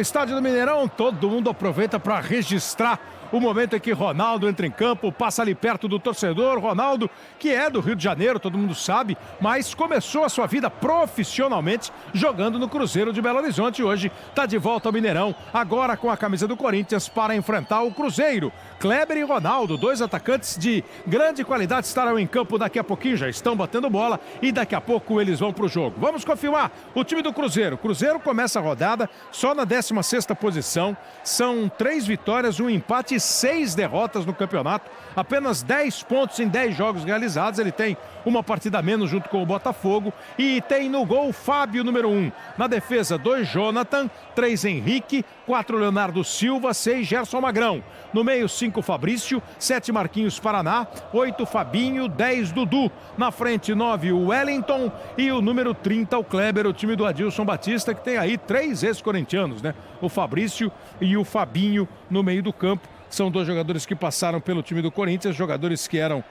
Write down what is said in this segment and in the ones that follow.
estádio do Mineirão, todo mundo aproveita para registrar o momento em que Ronaldo entra em campo, passa ali perto do torcedor. Ronaldo, que é do Rio de Janeiro, todo mundo sabe, mas começou a sua vida profissionalmente jogando no Cruzeiro de Belo Horizonte. Hoje está de volta ao Mineirão, agora com a camisa do Corinthians para enfrentar o Cruzeiro. Kleber e Ronaldo, dois atacantes de grande qualidade, estarão em campo daqui a pouquinho, já estão batendo bola e daqui a pouco eles vão para o jogo. Vamos confirmar o time do Cruzeiro. Cruzeiro começa a rodada só na 16ª posição, são 3 vitórias, 1 empate e 6 derrotas no campeonato, apenas 10 pontos em 10 jogos realizados. Ele tem uma partida a menos junto com o Botafogo e tem no gol Fábio, número 1. Na defesa, 2 Jonathan, 3 Henrique, 4 Leonardo Silva, 6 Gerson Magrão. No meio, 5 Fabrício, 7 Marquinhos Paraná, 8 Fabinho, 10 Dudu. Na frente, 9 o Wellington e o número 30 o Kleber, o time do Adilson Batista, que tem aí 3 ex-corintianos, né? O Fabrício e o Fabinho no meio do campo. São 2 jogadores que passaram pelo time do Corinthians, jogadores que eram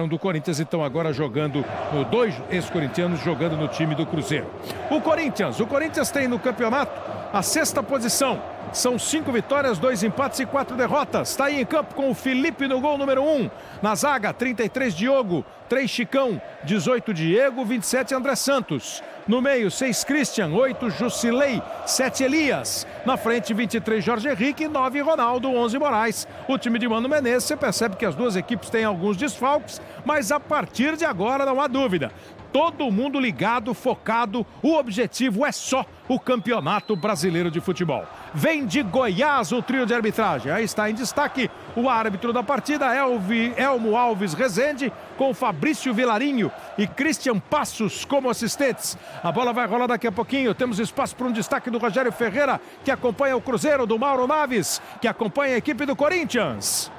do Corinthians e estão agora jogando, 2 ex-corintianos jogando no time do Cruzeiro. O Corinthians tem no campeonato a 6ª posição. São 5 vitórias, 2 empates e 4 derrotas. Está aí em campo com o Felipe no gol, número 1. Na zaga, 33 Diogo, 3 Chicão, 18 Diego, 27 André Santos. No meio, 6 Christian, 8 Jusilei, 7 Elias. Na frente, 23 Jorge Henrique, 9 Ronaldo, 11 Moraes. O time de Mano Menezes, você percebe que as duas equipes têm alguns desfalques, mas a partir de agora não há dúvida. Todo mundo ligado, focado, o objetivo é só o Campeonato Brasileiro de Futebol. Vem de Goiás o trio de arbitragem. Aí está em destaque o árbitro da partida, Elmo Alves Rezende, com Fabrício Vilarinho e Christian Passos como assistentes. A bola vai rolar daqui a pouquinho. Temos espaço para um destaque do Rogério Ferreira, que acompanha o Cruzeiro, do Mauro Naves, que acompanha a equipe do Corinthians.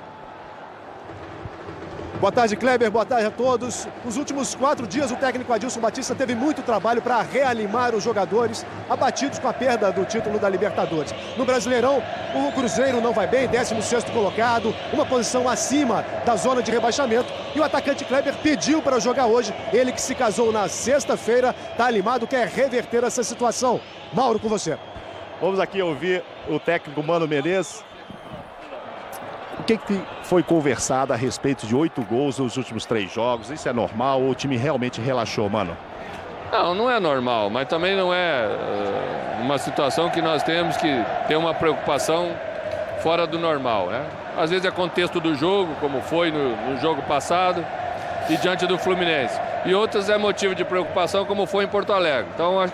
Boa tarde, Kleber. Boa tarde a todos. Nos últimos 4 dias, o técnico Adilson Batista teve muito trabalho para reanimar os jogadores abatidos com a perda do título da Libertadores. No Brasileirão, o Cruzeiro não vai bem, 16º colocado, uma posição acima da zona de rebaixamento. E o atacante Kleber pediu para jogar hoje. Ele que se casou na sexta-feira, está animado, quer reverter essa situação. Mauro, com você. Vamos aqui ouvir o técnico Mano Menezes. O que foi conversado a respeito de 8 gols nos últimos 3 jogos? Isso é normal ou o time realmente relaxou, Mano? Não é normal, mas também não é uma situação que nós temos que ter uma preocupação fora do normal, né? Às vezes é contexto do jogo, como foi no jogo passado e diante do Fluminense. E outras é motivo de preocupação, como foi em Porto Alegre. Então,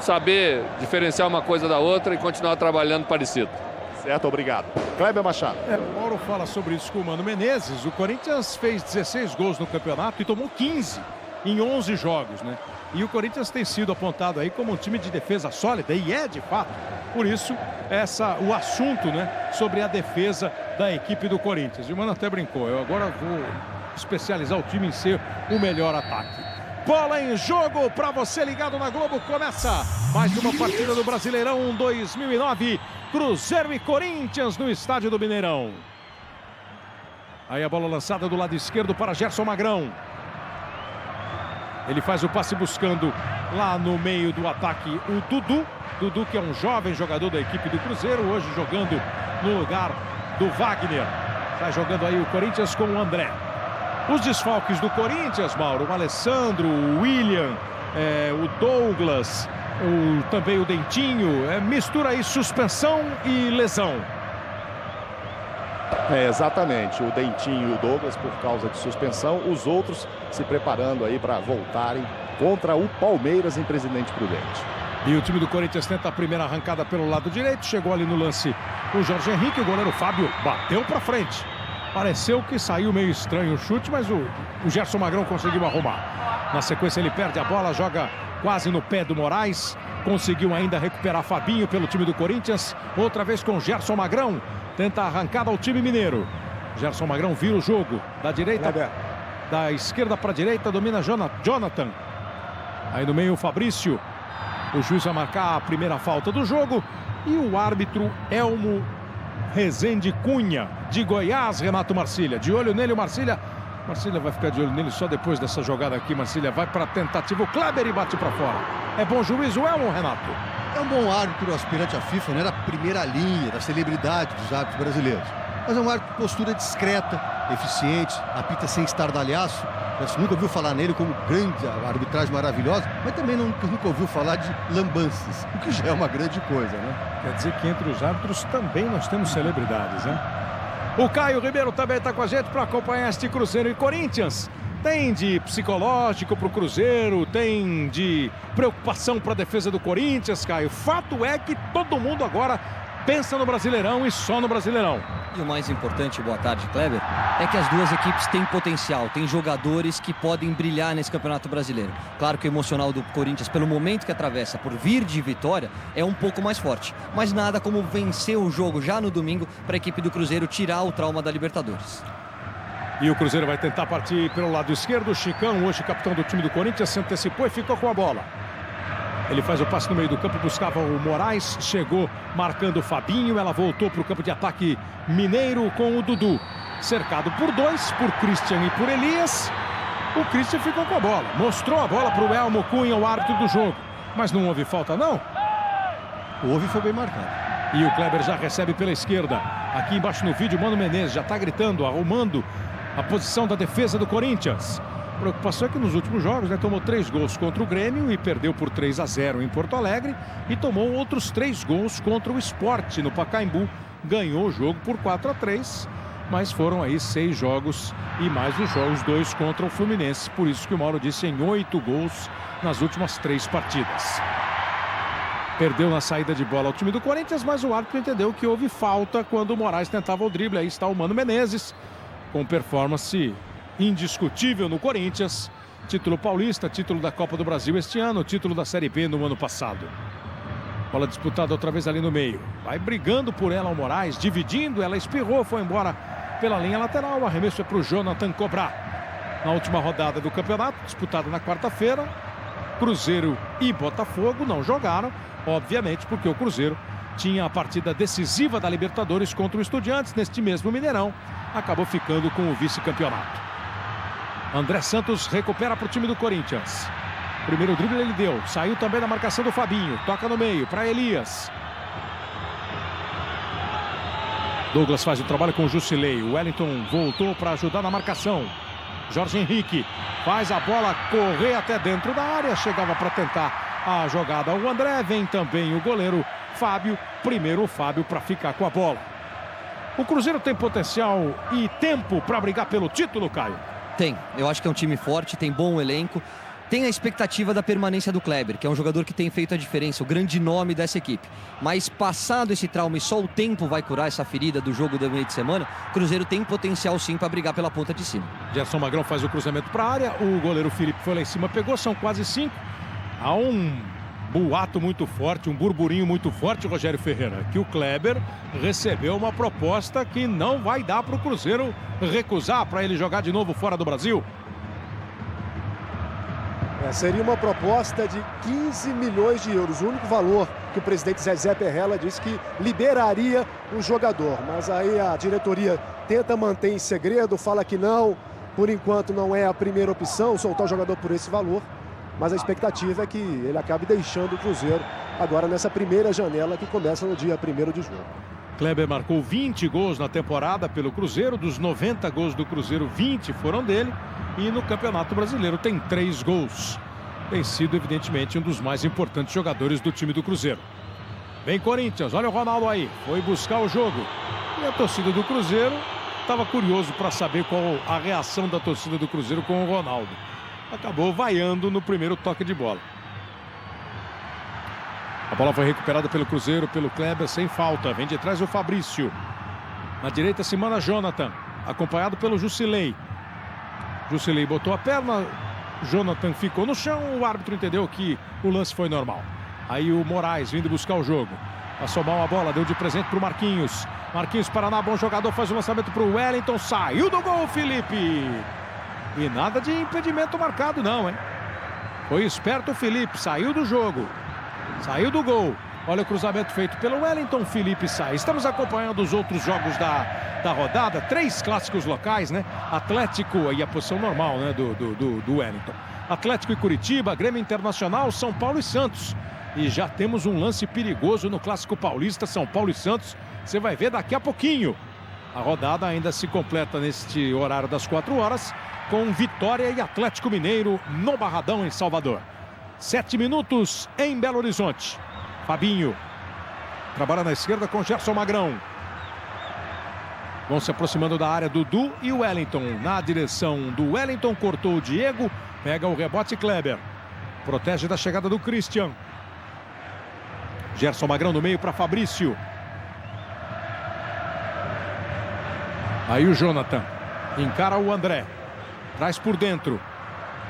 saber diferenciar uma coisa da outra e continuar trabalhando parecido. Certo, obrigado. Kleber Machado. O Mauro fala sobre isso com o Mano Menezes. O Corinthians fez 16 gols no campeonato e tomou 15 em 11 jogos, né? E o Corinthians tem sido apontado aí como um time de defesa sólida, e é de fato. Por isso, o assunto, né, sobre a defesa da equipe do Corinthians. E o Mano até brincou, eu agora vou especializar o time em ser o melhor ataque. Bola em jogo para você ligado na Globo. Começa mais uma partida do Brasileirão 2009. Cruzeiro e Corinthians no estádio do Mineirão. Aí a bola lançada do lado esquerdo para Gerson Magrão. Ele faz o passe buscando lá no meio do ataque o Dudu. Dudu, que é um jovem jogador da equipe do Cruzeiro, hoje jogando no lugar do Wagner. Está jogando aí o Corinthians com o André. Os desfalques do Corinthians, Mauro, o Alessandro, o William, o Douglas, também o Dentinho, mistura aí suspensão e lesão. Exatamente, o Dentinho e o Douglas por causa de suspensão, os outros se preparando aí para voltarem contra o Palmeiras em Presidente Prudente. E o time do Corinthians tenta a primeira arrancada pelo lado direito, chegou ali no lance o Jorge Henrique, o goleiro Fábio bateu para frente. Pareceu que saiu meio estranho o chute, mas o Gerson Magrão conseguiu arrumar. Na sequência ele perde a bola, joga quase no pé do Moraes. Conseguiu ainda recuperar Fabinho pelo time do Corinthians. Outra vez com Gerson Magrão. Tenta a arrancada ao time mineiro. Gerson Magrão vira o jogo. Da direita, da esquerda para a direita, domina Jonathan. Aí no meio o Fabrício. O juiz vai marcar a primeira falta do jogo. E o árbitro Elmo Rezende Cunha, de Goiás, Renato Marcília. De olho nele, o Marcília vai ficar de olho nele só depois dessa jogada aqui. Marcília vai para a tentativa, o Kleber e bate para fora. É bom juiz o Elmo, Renato? É um bom árbitro aspirante à FIFA, não é da primeira linha, da celebridade dos árbitros brasileiros. Mas é um árbitro de postura discreta, eficiente, apita sem estardalhaço. Você nunca ouviu falar nele como grande arbitragem maravilhosa, mas também nunca ouviu falar de lambanças, o que já é uma grande coisa, né? Quer dizer que entre os árbitros também nós temos celebridades, né? O Caio Ribeiro também está com a gente para acompanhar este Cruzeiro e Corinthians. Tem de psicológico para o Cruzeiro, tem de preocupação para a defesa do Corinthians, Caio. Fato é que todo mundo agora pensa no Brasileirão e só no Brasileirão. E o mais importante, boa tarde, Kleber, é que as duas equipes têm potencial, têm jogadores que podem brilhar nesse Campeonato Brasileiro. Claro que o emocional do Corinthians, pelo momento que atravessa, por vir de vitória, é um pouco mais forte. Mas nada como vencer o jogo já no domingo para a equipe do Cruzeiro tirar o trauma da Libertadores. E o Cruzeiro vai tentar partir pelo lado esquerdo. O Chicão, hoje capitão do time do Corinthians, se antecipou e ficou com a bola. Ele faz o passe no meio do campo, buscava o Moraes, chegou marcando o Fabinho, ela voltou para o campo de ataque mineiro com o Dudu. Cercado por dois, por Christian e por Elias. O Christian ficou com a bola, mostrou a bola para o Elmo Cunha, o árbitro do jogo. Mas não houve falta não? Houve, foi bem marcado. E o Kleber já recebe pela esquerda. Aqui embaixo no vídeo, Mano Menezes já está gritando, arrumando a posição da defesa do Corinthians. A preocupação é que nos últimos jogos, né, tomou 3 gols contra o Grêmio e perdeu por 3-0 em Porto Alegre e tomou outros 3 gols contra o Sport no Pacaembu. Ganhou o jogo por 4-3, mas foram aí 6 jogos e mais os 2 contra o Fluminense. Por isso que o Mauro disse em 8 gols nas últimas 3 partidas. Perdeu na saída de bola ao time do Corinthians, mas o árbitro entendeu que houve falta quando o Moraes tentava o drible. Aí está o Mano Menezes, com performance indiscutível no Corinthians. Título paulista, título da Copa do Brasil este ano, título da Série B no ano passado. Bola disputada outra vez ali no meio. Vai brigando por ela o Moraes, dividindo, ela espirrou, foi embora pela linha lateral. O arremesso é para o Jonathan cobrar. Na última rodada do campeonato, disputada na quarta-feira, Cruzeiro e Botafogo não jogaram, obviamente porque o Cruzeiro tinha a partida decisiva da Libertadores contra o Estudiantes neste mesmo Mineirão. Acabou ficando com o vice-campeonato. André Santos recupera para o time do Corinthians. Primeiro drible ele deu. Saiu também da marcação do Fabinho. Toca no meio para Elias. Douglas faz o trabalho com o Jusilei. O Wellington voltou para ajudar na marcação. Jorge Henrique faz a bola correr até dentro da área. Chegava para tentar a jogada o André. Vem também o goleiro Fábio. Primeiro o Fábio para ficar com a bola. O Cruzeiro tem potencial e tempo para brigar pelo título, Caio? Tem. Eu acho que é um time forte, tem bom elenco. Tem a expectativa da permanência do Kleber, que é um jogador que tem feito a diferença, o grande nome dessa equipe. Mas passado esse trauma e só o tempo vai curar essa ferida do jogo do meio de semana, o Cruzeiro tem potencial sim para brigar pela ponta de cima. Gerson Magrão faz o cruzamento para a área, o goleiro Felipe foi lá em cima, pegou, são quase 5. Há um boato muito forte, um burburinho muito forte, Rogério Ferreira, que o Kleber recebeu uma proposta que não vai dar para o Cruzeiro recusar para ele jogar de novo fora do Brasil. Seria uma proposta de 15 milhões de euros, o único valor que o presidente Zezé Perrella disse que liberaria o jogador. Mas aí a diretoria tenta manter em segredo, fala que não, por enquanto não é a primeira opção soltar o jogador por esse valor. Mas a expectativa é que ele acabe deixando o Cruzeiro agora nessa primeira janela que começa no dia 1º de julho. Kleber marcou 20 gols na temporada pelo Cruzeiro. Dos 90 gols do Cruzeiro, 20 foram dele. E no Campeonato Brasileiro tem 3 gols. Tem sido, evidentemente, um dos mais importantes jogadores do time do Cruzeiro. Vem Corinthians, olha o Ronaldo aí. Foi buscar o jogo. E a torcida do Cruzeiro estava curioso para saber qual a reação da torcida do Cruzeiro com o Ronaldo. Acabou vaiando no primeiro toque de bola. A bola foi recuperada pelo Cruzeiro, pelo Kleber, sem falta. Vem de trás o Fabrício. Na direita se manda Jonathan, acompanhado pelo Jusilei. Jusilei botou a perna, Jonathan ficou no chão. O árbitro entendeu que o lance foi normal. Aí o Moraes vindo buscar o jogo. Passou mal a bola, deu de presente para o Marquinhos. Marquinhos Paraná, bom jogador, faz o lançamento para o Wellington. Saiu do gol, Felipe. E nada de impedimento marcado não, hein? Foi esperto o Felipe, saiu do jogo. Saiu do gol. Olha o cruzamento feito pelo Wellington, Felipe sai. Estamos acompanhando os outros jogos da rodada. 3 clássicos locais, né? Atlético, aí a posição normal, né? Do Wellington. Atlético e Curitiba, Grêmio Internacional, São Paulo e Santos. E já temos um lance perigoso no Clássico Paulista, São Paulo e Santos. Você vai ver daqui a pouquinho. A rodada ainda se completa neste horário das 4 horas, com Vitória e Atlético Mineiro no Barradão, em Salvador. 7 minutos em Belo Horizonte. Fabinho trabalha na esquerda com Gerson Magrão. Vão se aproximando da área Dudu e o Wellington. Na direção do Wellington, cortou o Diego. Pega o rebote Kleber. Protege da chegada do Christian. Gerson Magrão no meio para Fabrício. Aí o Jonathan encara o André. Traz por dentro.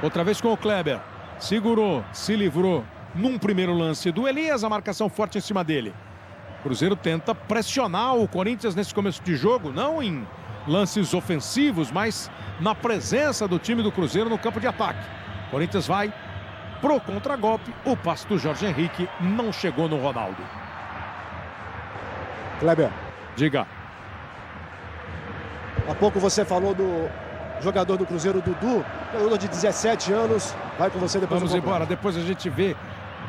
Outra vez com o Kleber. Segurou, se livrou num primeiro lance do Elias. A marcação forte em cima dele. Cruzeiro tenta pressionar o Corinthians nesse começo de jogo, não em lances ofensivos, mas na presença do time do Cruzeiro no campo de ataque. Corinthians vai pro contragolpe. O passe do Jorge Henrique não chegou no Ronaldo. Kleber. Diga. Há pouco você falou do jogador do Cruzeiro, Dudu, jogador de 17 anos. Vai com você depois. Vamos embora, depois a gente vê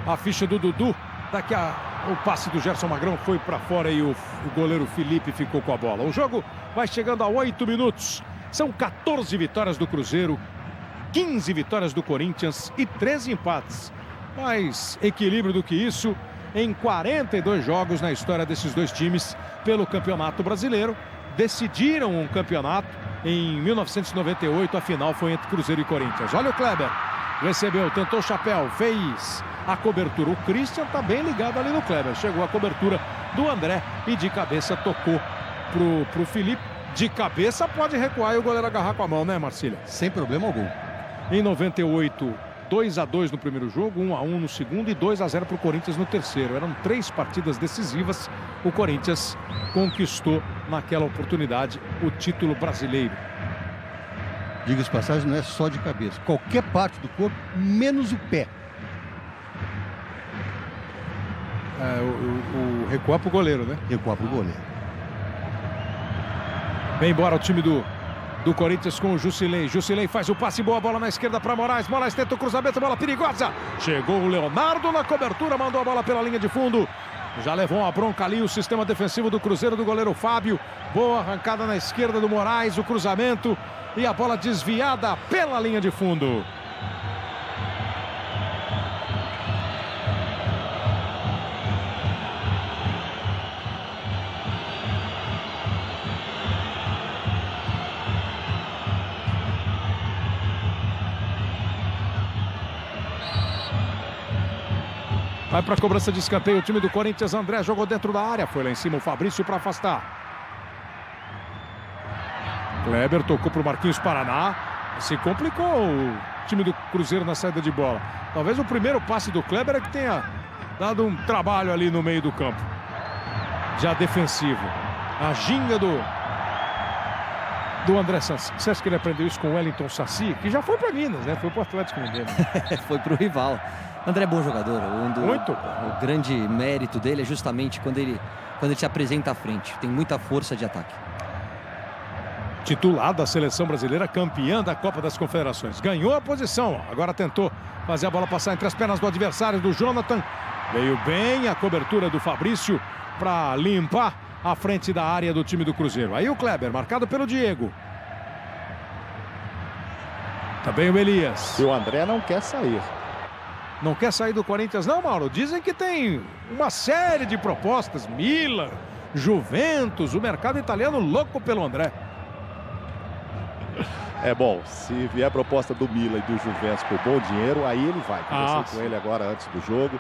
a ficha do Dudu. Daqui o passe do Gerson Magrão foi para fora e o goleiro Felipe ficou com a bola. O jogo vai chegando a 8 minutos. São 14 vitórias do Cruzeiro, 15 vitórias do Corinthians e 13 empates. Mais equilíbrio do que isso em 42 jogos na história desses dois times pelo Campeonato Brasileiro. Decidiram um campeonato em 1998. A final foi entre Cruzeiro e Corinthians. Olha o Kleber. Recebeu, tentou o chapéu, fez a cobertura. O Christian está bem ligado ali no Kleber. Chegou a cobertura do André e de cabeça tocou pro Felipe. De cabeça pode recuar e o goleiro agarrar com a mão, né, Marcília? Sem problema algum. Em 98, 2-2 no primeiro jogo, 1-1 no segundo e 2-0 para o Corinthians no terceiro. Eram 3 partidas decisivas. O Corinthians conquistou naquela oportunidade o título brasileiro. Diga-se passagem, não é só de cabeça. Qualquer parte do corpo, menos o pé. O recuar pro goleiro, né? Recuar pro goleiro. Vem embora o time do Corinthians com o Jusilei. Jusilei faz o passe, boa bola na esquerda para Moraes. Moraes tenta o cruzamento, bola perigosa. Chegou o Leonardo na cobertura, mandou a bola pela linha de fundo. Já levou uma bronca ali o sistema defensivo do Cruzeiro, do goleiro Fábio. Boa arrancada na esquerda do Moraes, o cruzamento. E a bola desviada pela linha de fundo. Vai para a cobrança de escanteio o time do Corinthians. André jogou dentro da área. Foi lá em cima o Fabrício para afastar. Kleber tocou para o Marquinhos Paraná. Se complicou o time do Cruzeiro na saída de bola. Talvez o primeiro passe do Kleber é que tenha dado um trabalho ali no meio do campo. Já defensivo. A ginga do André Saci. Você acha que ele aprendeu isso com o Wellington Saci? Que já foi para Minas, né? Foi para o Atlético Mineiro. Foi para o rival. André é bom jogador. Muito. O grande mérito dele é justamente quando ele se apresenta à frente. Tem muita força de ataque. Titular da seleção brasileira, campeã da Copa das Confederações. Ganhou a posição, agora tentou fazer a bola passar entre as pernas do adversário, do Jonathan. Veio bem a cobertura do Fabrício para limpar a frente da área do time do Cruzeiro. Aí o Kleber, marcado pelo Diego. Também o Elias. E o André não quer sair. Não quer sair do Corinthians não, Mauro? Dizem que tem uma série de propostas. Milan, Juventus, o mercado italiano louco pelo André. É bom, se vier a proposta do Milan e do Juventus por bom dinheiro, aí ele vai. Conversei com ele agora antes do jogo.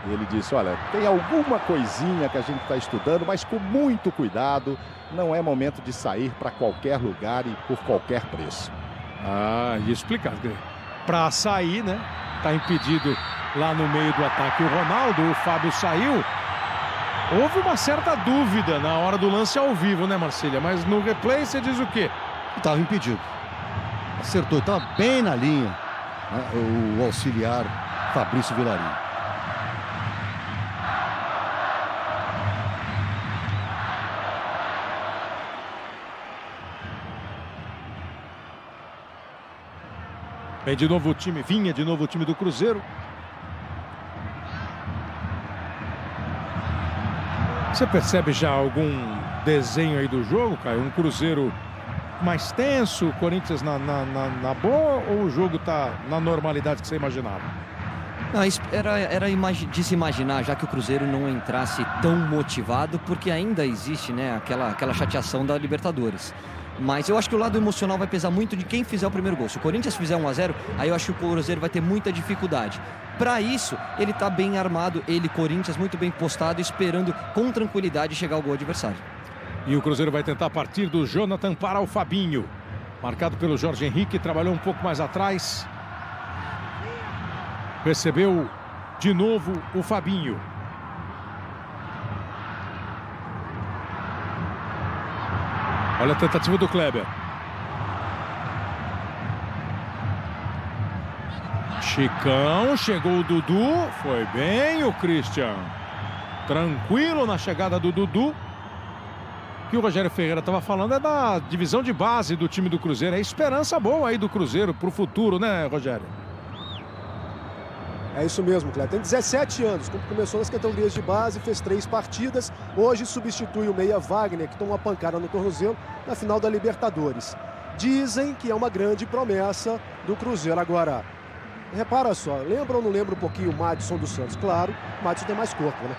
E ele disse, olha, tem alguma coisinha que a gente está estudando, mas com muito cuidado. Não é momento de sair para qualquer lugar e por qualquer preço. E explicado. Para sair, né? Está impedido lá no meio do ataque o Ronaldo. O Fábio saiu. Houve uma certa dúvida na hora do lance ao vivo, né, Marcília? Mas no replay você diz o quê? Estava impedido. Acertou, estava bem na linha, né, o auxiliar Fabrício Vilarinho. Vem de novo o time, vinha de novo o time do Cruzeiro. Você percebe já algum desenho aí do jogo, Caio? Um Cruzeiro mais tenso, Corinthians na boa, ou o jogo tá na normalidade que você imaginava? Não, era de se imaginar, já que o Cruzeiro não entrasse tão motivado, porque ainda existe, né, aquela chateação da Libertadores. Mas eu acho que o lado emocional vai pesar muito de quem fizer o primeiro gol. Se o Corinthians fizer 1-0, aí eu acho que o Cruzeiro vai ter muita dificuldade. Para isso, ele tá bem armado, Corinthians, muito bem postado, esperando com tranquilidade chegar ao gol adversário. E o Cruzeiro vai tentar partir do Jonathan para o Fabinho. Marcado pelo Jorge Henrique, trabalhou um pouco mais atrás. Recebeu de novo o Fabinho. Olha a tentativa do Kleber. Chicão, chegou o Dudu. Foi bem o Christian. Tranquilo na chegada do Dudu. O que o Rogério Ferreira estava falando é da divisão de base do time do Cruzeiro. É esperança boa aí do Cruzeiro para o futuro, né, Rogério? É isso mesmo, Cléber. Tem 17 anos, começou nas categorias de base, fez 3 partidas. Hoje substitui o meia Wagner, que tomou uma pancada no tornozelo na final da Libertadores. Dizem que é uma grande promessa do Cruzeiro. Agora, repara só, lembra ou não lembra um pouquinho o Madison do Santos? Claro, o Madison tem mais corpo, né?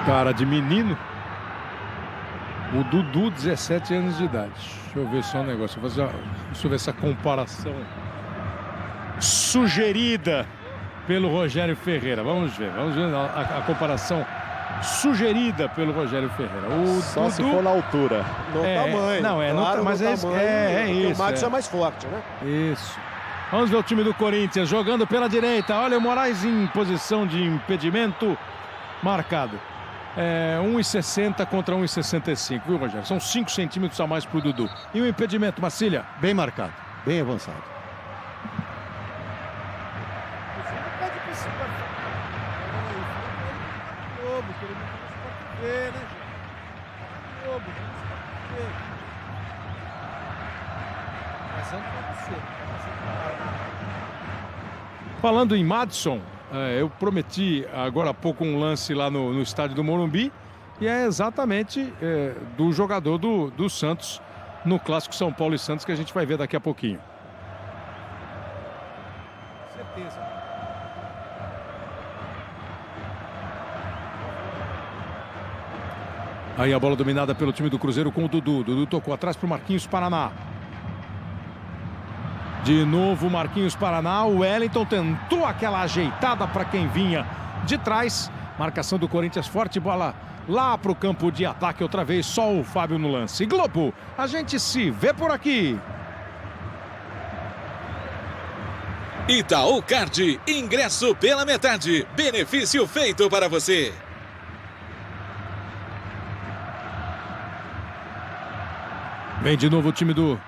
Cara de menino. O Dudu, 17 anos de idade. Deixa eu ver só um negócio. Deixa eu ver essa comparação sugerida pelo Rogério Ferreira. Vamos ver a comparação sugerida pelo Rogério Ferreira. Só se for na altura. No tamanho. Não, claro, mas é isso. O Madison é mais forte, né? Isso. Vamos ver o time do Corinthians jogando pela direita. Olha o Moraes em posição de impedimento marcado. 1,60 contra 1,65, viu, Rogério? São 5 centímetros a mais pro Dudu. E o impedimento, Marcília? Bem marcado, bem avançado. Falando em Madison, eu prometi agora há pouco um lance lá no estádio do Morumbi, e é exatamente do jogador do Santos no clássico São Paulo e Santos, que a gente vai ver daqui a pouquinho. Certeza. Aí a bola dominada pelo time do Cruzeiro com o Dudu. Dudu tocou atrás para o Marquinhos Paraná. De novo Marquinhos Paraná. O Wellington tentou aquela ajeitada para quem vinha de trás. Marcação do Corinthians forte, bola lá para o campo de ataque outra vez. Só o Fábio no lance. Globo, a gente se vê por aqui. Itaú Card, ingresso pela metade. Benefício feito para você. Vem de novo o time do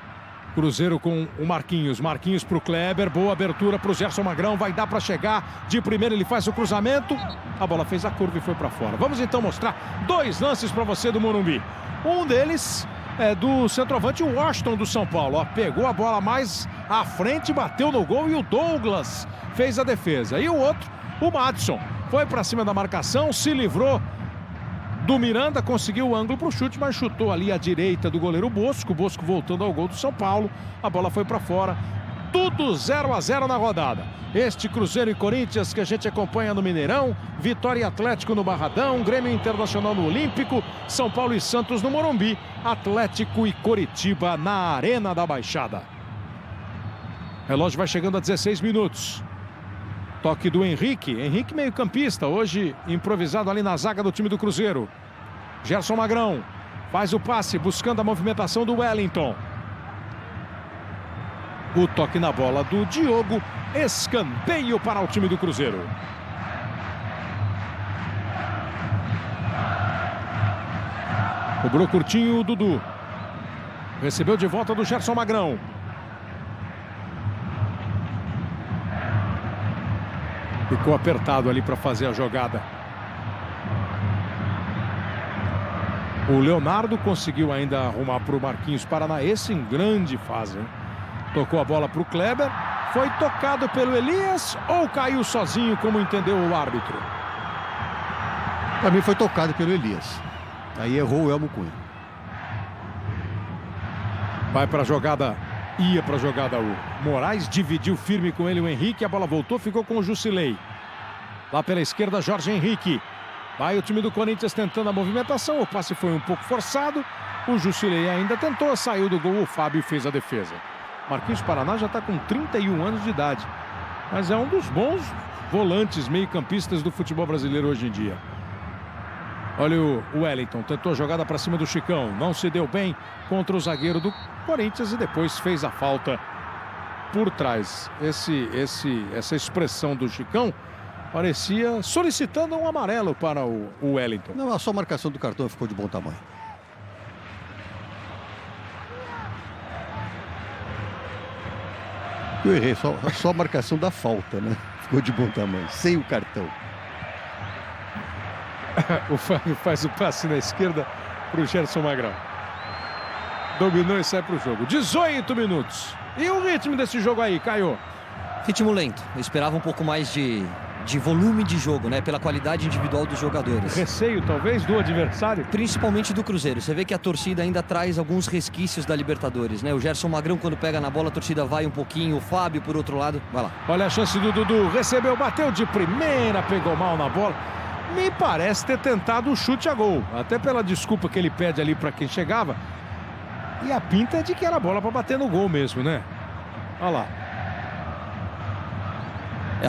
Cruzeiro com o Marquinhos. Marquinhos para o Kleber. Boa abertura para o Gerson Magrão. Vai dar para chegar. De primeira ele faz o cruzamento. A bola fez a curva e foi para fora. Vamos então mostrar 2 lances para você do Morumbi. Um deles é do centroavante Washington do São Paulo. Ó, pegou a bola mais à frente, bateu no gol e o Douglas fez a defesa. E o outro, o Madison, foi para cima da marcação, se livrou do Miranda, conseguiu o ângulo para o chute, mas chutou ali à direita do goleiro Bosco. O Bosco voltando ao gol do São Paulo. A bola foi para fora. Tudo 0-0 na rodada. Este Cruzeiro e Corinthians que a gente acompanha no Mineirão. Vitória e Atlético no Barradão. Grêmio Internacional no Olímpico. São Paulo e Santos no Morumbi. Atlético e Coritiba na Arena da Baixada. O relógio vai chegando a 16 minutos. Toque do Henrique. Henrique meio campista. Hoje improvisado ali na zaga do time do Cruzeiro. Gerson Magrão faz o passe buscando a movimentação do Wellington. O toque na bola do Diogo. Escanteio para o time do Cruzeiro. Cobrou curtinho o Dudu. Recebeu de volta do Gerson Magrão. Ficou apertado ali para fazer a jogada. O Leonardo conseguiu ainda arrumar para o Marquinhos Paraná. Esse em grande fase, hein? Tocou a bola para o Kleber. Foi tocado pelo Elias ou caiu sozinho, como entendeu o árbitro? Para mim foi tocado pelo Elias. Aí errou o Elmo Cunha. Vai para a jogada, ia para a jogada o Moraes, dividiu firme com ele o Henrique, a bola voltou, ficou com o Jusilei. Lá pela esquerda, Jorge Henrique. Vai o time do Corinthians tentando a movimentação, o passe foi um pouco forçado, o Jusilei ainda tentou, saiu do gol, o Fábio fez a defesa. Marquinhos Paraná já está com 31 anos de idade, mas é um dos bons volantes meio-campistas do futebol brasileiro hoje em dia. Olha o Wellington, tentou a jogada para cima do Chicão, não se deu bem contra o zagueiro do Corinthians e depois fez a falta por trás. Essa expressão do Chicão parecia solicitando um amarelo para o Wellington. Não, a só marcação do cartão ficou de bom tamanho. Eu errei, só a marcação da falta, né? Ficou de bom tamanho, sem o cartão. O Fábio faz o passe na esquerda para o Gerson Magrão. Dominou e sai para o jogo. 18 minutos. E o ritmo desse jogo aí, Caio? Ritmo lento. Eu esperava um pouco mais de volume de jogo, né? Pela qualidade individual dos jogadores. Receio, talvez, do adversário? Principalmente do Cruzeiro. Você vê que a torcida ainda traz alguns resquícios da Libertadores, né? O Gerson Magrão, quando pega na bola, a torcida vai um pouquinho. O Fábio, por outro lado, vai lá. Olha a chance do Dudu. Recebeu, bateu de primeira, pegou mal na bola. Me parece ter tentado o chute a gol. Até pela desculpa que ele pede ali para quem chegava. E a pinta é de que era bola para bater no gol mesmo, né? Olha lá.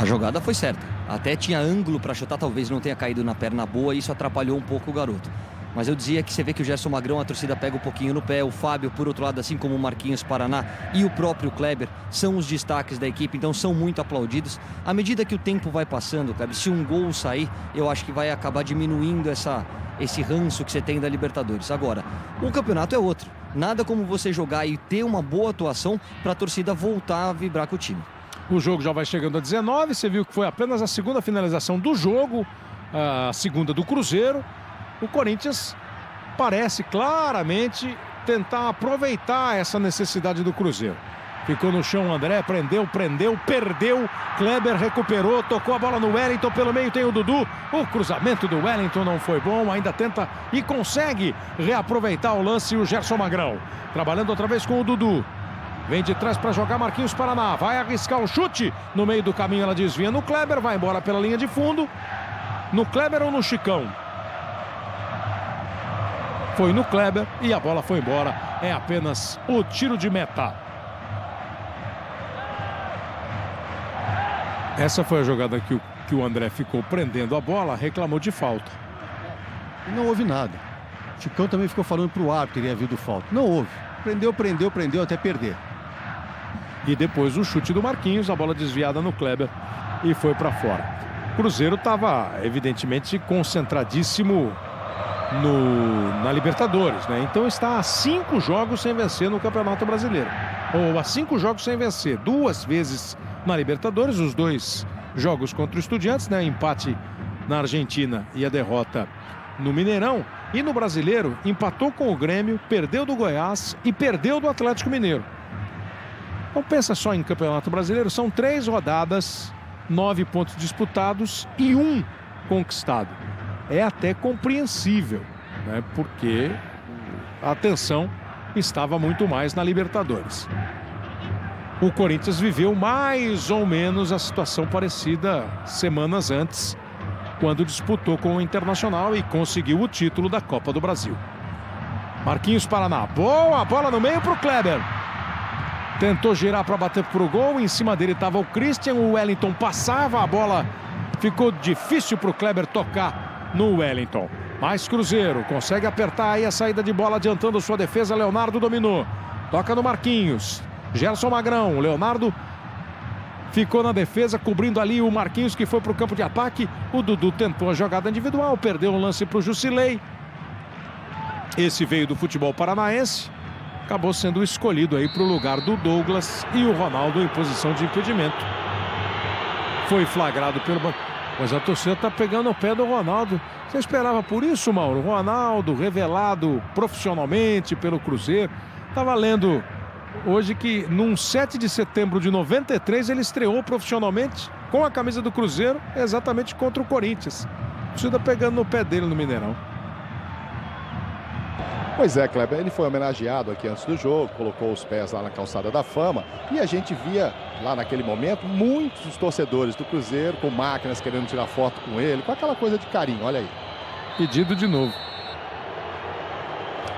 A jogada foi certa. Até tinha ângulo para chutar, talvez não tenha caído na perna boa. E isso atrapalhou um pouco o garoto. Mas eu dizia que você vê que o Gerson Magrão, a torcida pega um pouquinho no pé. O Fábio, por outro lado, assim como o Marquinhos Paraná e o próprio Kleber, são os destaques da equipe, então são muito aplaudidos. À medida que o tempo vai passando, Kleber, se um gol sair, eu acho que vai acabar diminuindo esse ranço que você tem da Libertadores. Agora, o campeonato é outro. Nada como você jogar e ter uma boa atuação para a torcida voltar a vibrar com o time. O jogo já vai chegando a 19, você viu que foi apenas a segunda finalização do jogo, a segunda do Cruzeiro. O Corinthians parece claramente tentar aproveitar essa necessidade do Cruzeiro. Ficou no chão o André, prendeu, perdeu. Kleber recuperou, tocou a bola no Wellington, pelo meio tem o Dudu. O cruzamento do Wellington não foi bom, ainda tenta e consegue reaproveitar o lance o Gerson Magrão. Trabalhando outra vez com o Dudu. Vem de trás para jogar Marquinhos Paraná, vai arriscar o chute. No meio do caminho ela desvia no Kleber, vai embora pela linha de fundo. No Kleber ou no Chicão? Foi no Kleber e a bola foi embora. É apenas o tiro de meta. Essa foi a jogada que o André ficou prendendo a bola, reclamou de falta. E não houve nada. O Chicão também ficou falando para o árbitro que teria havido falta. Não houve. Prendeu até perder. E depois o chute do Marquinhos, a bola desviada no Kleber e foi para fora. O Cruzeiro estava evidentemente concentradíssimo na Libertadores, né? Então está a 5 jogos sem vencer no Campeonato Brasileiro. Ou a 5 jogos sem vencer, 2 vezes na Libertadores, os 2 jogos contra o Estudiantes, né? Empate na Argentina e a derrota no Mineirão. E no Brasileiro, empatou com o Grêmio, perdeu do Goiás e perdeu do Atlético Mineiro. Então pensa só em Campeonato Brasileiro, são 3 rodadas, 9 pontos disputados e 1 conquistado. É até compreensível, né? Porque a atenção estava muito mais na Libertadores. O Corinthians viveu mais ou menos a situação parecida semanas antes, quando disputou com o Internacional e conseguiu o título da Copa do Brasil. Marquinhos Paraná, boa bola no meio para o Kleber. Tentou girar para bater para o gol, em cima dele estava o Christian, o Wellington passava, a bola ficou difícil para o Kleber tocar no Wellington. Mais Cruzeiro, consegue apertar aí a saída de bola, adiantando sua defesa, Leonardo dominou. Toca no Marquinhos, Gerson Magrão, Leonardo ficou na defesa, cobrindo ali o Marquinhos, que foi para o campo de ataque. O Dudu tentou a jogada individual, perdeu o lance para o Jusilei. Esse veio do futebol paranaense, acabou sendo escolhido aí para o lugar do Douglas e o Ronaldo em posição de impedimento. Foi flagrado pelo... Mas a torcida está pegando o pé do Ronaldo. Você esperava por isso, Mauro? Ronaldo, revelado profissionalmente pelo Cruzeiro. Estava lendo hoje que num 7 de setembro de 93 ele estreou profissionalmente com a camisa do Cruzeiro exatamente contra o Corinthians. torcida pegando no pé dele no Mineirão. Pois é, Kleber, ele foi homenageado aqui antes do jogo, colocou os pés lá na calçada da fama e a gente via lá naquele momento muitos torcedores do Cruzeiro com máquinas querendo tirar foto com ele, com aquela coisa de carinho, olha aí. Pedido de novo.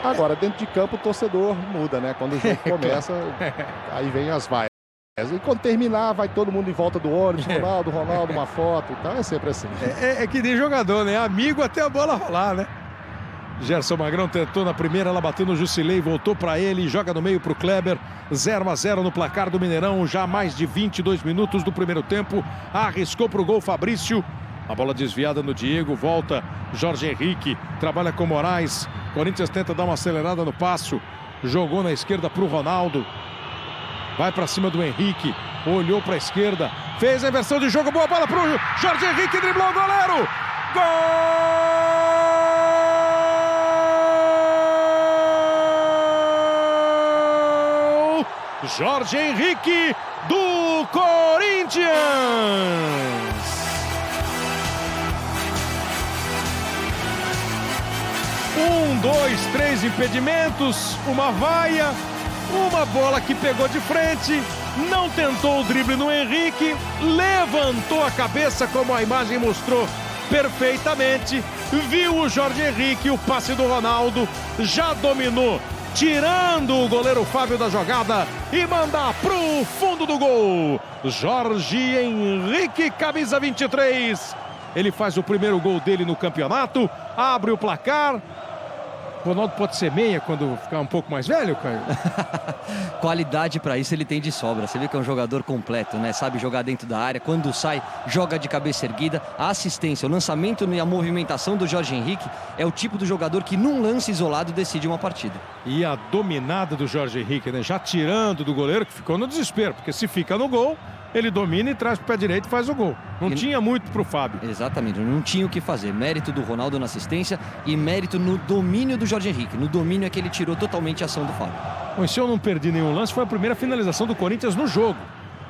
Agora, dentro de campo, o torcedor muda, né? Quando o jogo começa, aí vem as vaias. E quando terminar, vai todo mundo em volta do ônibus, Ronaldo, uma foto e tal, é sempre assim. É que nem jogador, né? Amigo até a bola rolar, né? Gerson Magrão tentou na primeira, ela bateu no Jusilei, voltou para ele, joga no meio para o Kleber. 0-0 no placar do Mineirão, já mais de 22 minutos do primeiro tempo. Arriscou para o gol Fabrício. A bola desviada no Diego, volta Jorge Henrique, trabalha com Moraes. Corinthians tenta dar uma acelerada no passo. Jogou na esquerda para o Ronaldo. Vai para cima do Henrique, olhou para a esquerda, fez a inversão de jogo, boa bola para o Jorge Henrique, driblou o goleiro. Gol! Jorge Henrique do Corinthians. 1, 2, 3 impedimentos, uma vaia, uma bola que pegou de frente, não tentou o drible no Henrique, levantou a cabeça como a imagem mostrou perfeitamente, viu o Jorge Henrique, o passe do Ronaldo, já dominou, tirando o goleiro Fábio da jogada e manda pro fundo do gol. Jorge Henrique, camisa 23, ele faz o primeiro gol dele no campeonato, abre o placar. Ronaldo pode ser meia quando ficar um pouco mais velho, Caio? Qualidade para isso ele tem de sobra. Você vê que é um jogador completo, né? Sabe jogar dentro da área. Quando sai, joga de cabeça erguida. A assistência, o lançamento e a movimentação do Jorge Henrique é o tipo do jogador que num lance isolado decide uma partida. E a dominada do Jorge Henrique, né? Já tirando do goleiro que ficou no desespero. Porque se fica no gol, ele domina e traz pro pé direito e faz o gol. Não tinha muito pro Fábio. Exatamente, não tinha o que fazer. Mérito do Ronaldo na assistência e mérito no domínio do Jorge Henrique. No domínio é que ele tirou totalmente a ação do Fábio. Bom, se eu não perdi nenhum lance, foi a primeira finalização do Corinthians no jogo,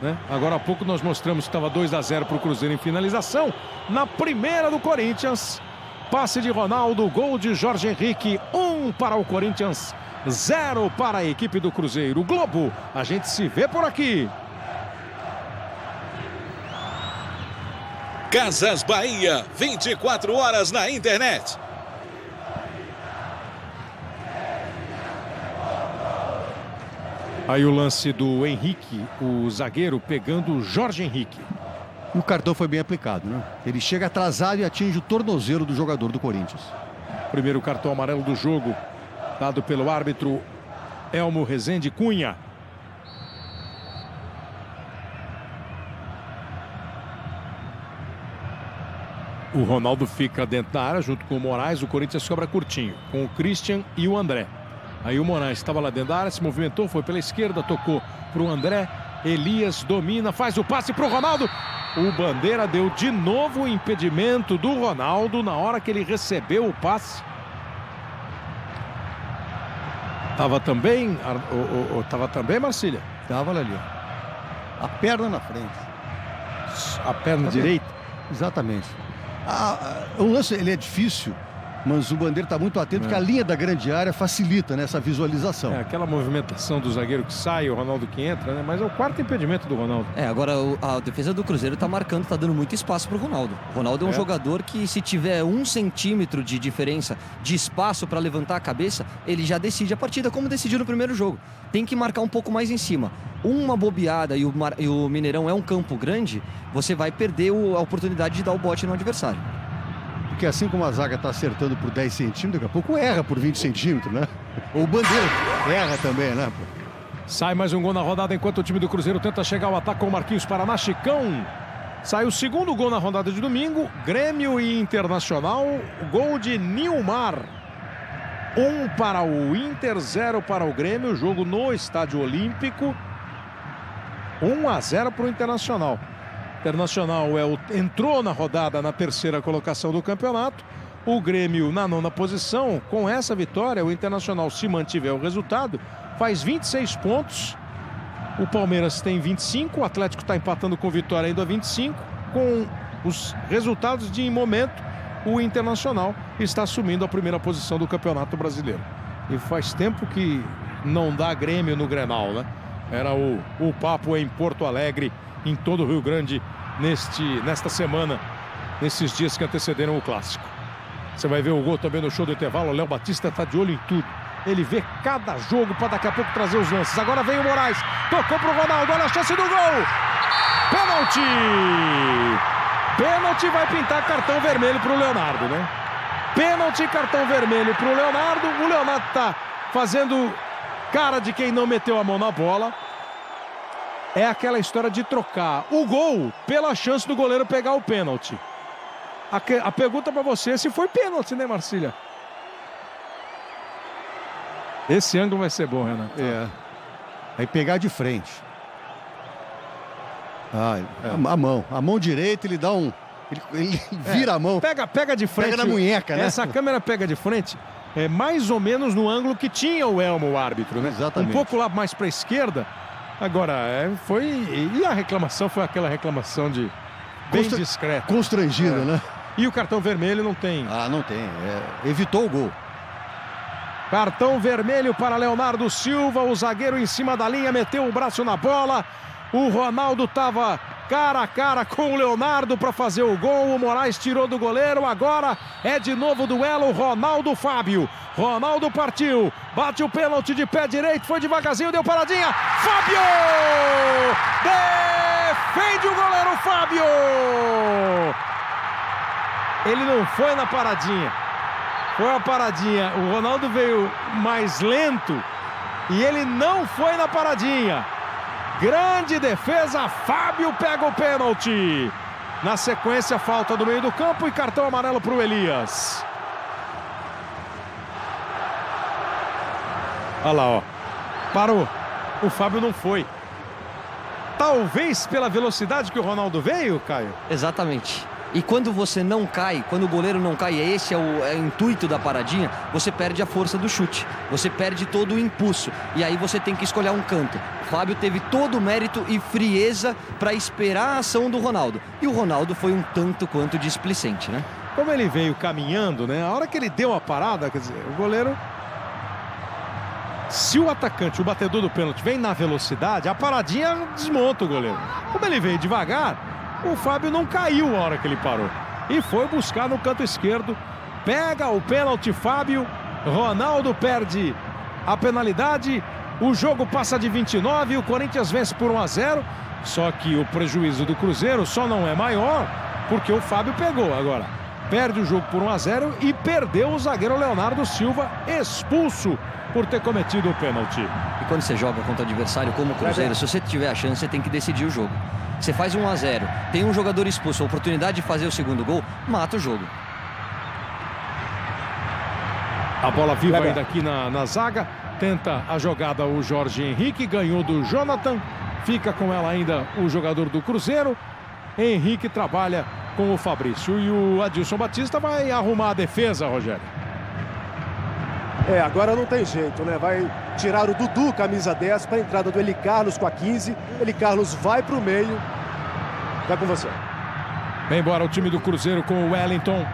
né? Agora há pouco nós mostramos que estava 2-0 para o Cruzeiro em finalização. Na primeira do Corinthians, passe de Ronaldo, gol de Jorge Henrique, 1 para o Corinthians, 0 para a equipe do Cruzeiro. Globo, a gente se vê por aqui. Casas Bahia, 24 horas na internet. Aí o lance do Henrique, o zagueiro pegando o Jorge Henrique. O cartão foi bem aplicado, né? Ele chega atrasado e atinge o tornozelo do jogador do Corinthians. Primeiro cartão amarelo do jogo, dado pelo árbitro Elmo Rezende Cunha. O Ronaldo fica dentro da área junto com o Moraes. O Corinthians sobra curtinho com o Christian e o André. Aí o Moraes estava lá dentro da área, se movimentou, foi pela esquerda, tocou para o André. Elias domina, faz o passe para o Ronaldo. O Bandeira deu de novo o impedimento do Ronaldo na hora que ele recebeu o passe. Tava também, Marcília? Tava ali, ó. A perna na frente. A perna direita? Exatamente. O lance ele é difícil, mas o Bandeira está muito atento, porque a linha da grande área facilita, né, essa visualização. É aquela movimentação do zagueiro que sai, o Ronaldo que entra, né? Mas é o quarto impedimento do Ronaldo. Agora a defesa do Cruzeiro está marcando, está dando muito espaço para o Ronaldo. O Ronaldo é um jogador que, se tiver 1 centímetro de diferença de espaço para levantar a cabeça, ele já decide a partida, como decidiu no primeiro jogo. Tem que marcar um pouco mais em cima. Uma bobeada e o Mineirão é um campo grande, você vai perder a oportunidade de dar o bote no adversário. Porque assim como a zaga está acertando por 10 centímetros, daqui a pouco erra por 20 centímetros, né? Ou o Bandeira erra também, né? Sai mais um gol na rodada enquanto o time do Cruzeiro tenta chegar ao ataque com o Marquinhos Paraná. Chicão. Sai o segundo gol na rodada de domingo. Grêmio e Internacional. Gol de Nilmar. 1 para o Inter, 0 para o Grêmio. Jogo no Estádio Olímpico. 1-0 para o Internacional. Internacional entrou na rodada na terceira colocação do campeonato. O Grêmio na 9ª posição. Com essa vitória, o Internacional, se mantiver o resultado, faz 26 pontos. O Palmeiras tem 25. O Atlético está empatando com o Vitória ainda a 25. Com os resultados de momento, o Internacional está assumindo a primeira posição do Campeonato Brasileiro. E faz tempo que não dá Grêmio no Grenal, né? Era o papo em Porto Alegre, em todo o Rio Grande, nesta semana, nesses dias que antecederam o Clássico. Você vai ver o gol também no show do intervalo. O Léo Batista está de olho em tudo. Ele vê cada jogo para daqui a pouco trazer os lances. Agora vem o Moraes, tocou pro Ronaldo, olha a chance do gol! Pênalti! Pênalti, vai pintar cartão vermelho pro Leonardo, né? Pênalti, cartão vermelho pro Leonardo. O Leonardo tá fazendo cara de quem não meteu a mão na bola. É aquela história de trocar o gol pela chance do goleiro pegar o pênalti. A pergunta para você é se foi pênalti, né, Marcília? Esse ângulo vai ser bom, Renato. Aí pegar de frente. A mão direita, ele dá um... Ele vira a mão. Pega de frente. Pega na munheca, né? Essa câmera pega de frente. É mais ou menos no ângulo que tinha o Elmo, o árbitro, né? Exatamente. Um pouco lá mais para a esquerda. Agora, foi... E a reclamação foi aquela reclamação de... Bem discreta. Constrangida, né? E o cartão vermelho não tem. Não tem. Evitou o gol. Cartão vermelho para Leonardo Silva. O zagueiro em cima da linha meteu o braço na bola. O Ronaldo estava cara a cara com o Leonardo para fazer o gol. O Moraes tirou do goleiro. Agora é de novo o duelo Ronaldo-Fábio. Ronaldo partiu. Bate o pênalti de pé direito. Foi devagarzinho, deu paradinha. Fábio! Defende o goleiro Fábio! Ele não foi na paradinha. Foi a paradinha. O Ronaldo veio mais lento e ele não foi na paradinha. Grande defesa. Fábio pega o pênalti. Na sequência, falta do meio do campo e cartão amarelo para o Elias. Olha lá, ó. Parou. O Fábio não foi. Talvez pela velocidade que o Ronaldo veio, Caio. Exatamente. E quando você não cai, quando o goleiro não cai, esse é o intuito da paradinha, você perde a força do chute, você perde todo o impulso, e aí você tem que escolher um canto. O Fábio teve todo o mérito e frieza para esperar a ação do Ronaldo, e o Ronaldo foi um tanto quanto displicente, né? Como ele veio caminhando, né? A hora que ele deu a parada, quer dizer, o goleiro... Se o atacante, o batedor do pênalti, vem na velocidade, a paradinha desmonta o goleiro. Como ele veio devagar, o Fábio não caiu a hora que ele parou. E foi buscar no canto esquerdo. Pega o pênalti, Fábio. Ronaldo perde a penalidade. O jogo passa de 29. O Corinthians vence por 1-0. Só que o prejuízo do Cruzeiro só não é maior porque o Fábio pegou. Agora, perde o jogo por 1-0 e perdeu o zagueiro Leonardo Silva, expulso por ter cometido o pênalti. E quando você joga contra o adversário como o Cruzeiro, se você tiver a chance, você tem que decidir o jogo. Você faz 1-0, tem um jogador expulso, a oportunidade de fazer o segundo gol, mata o jogo. A bola viva ainda aqui na zaga. Tenta a jogada o Jorge Henrique, ganhou do Jonathan. Fica com ela ainda o jogador do Cruzeiro. Henrique trabalha com o Fabrício. E o Adilson Batista vai arrumar a defesa, Rogério. Agora não tem jeito, né? Vai tirar o Dudu, camisa 10, para a entrada do Eli Carlos com a 15. Eli Carlos vai para o meio. Vai com você. Vem embora o time do Cruzeiro com o Wellington.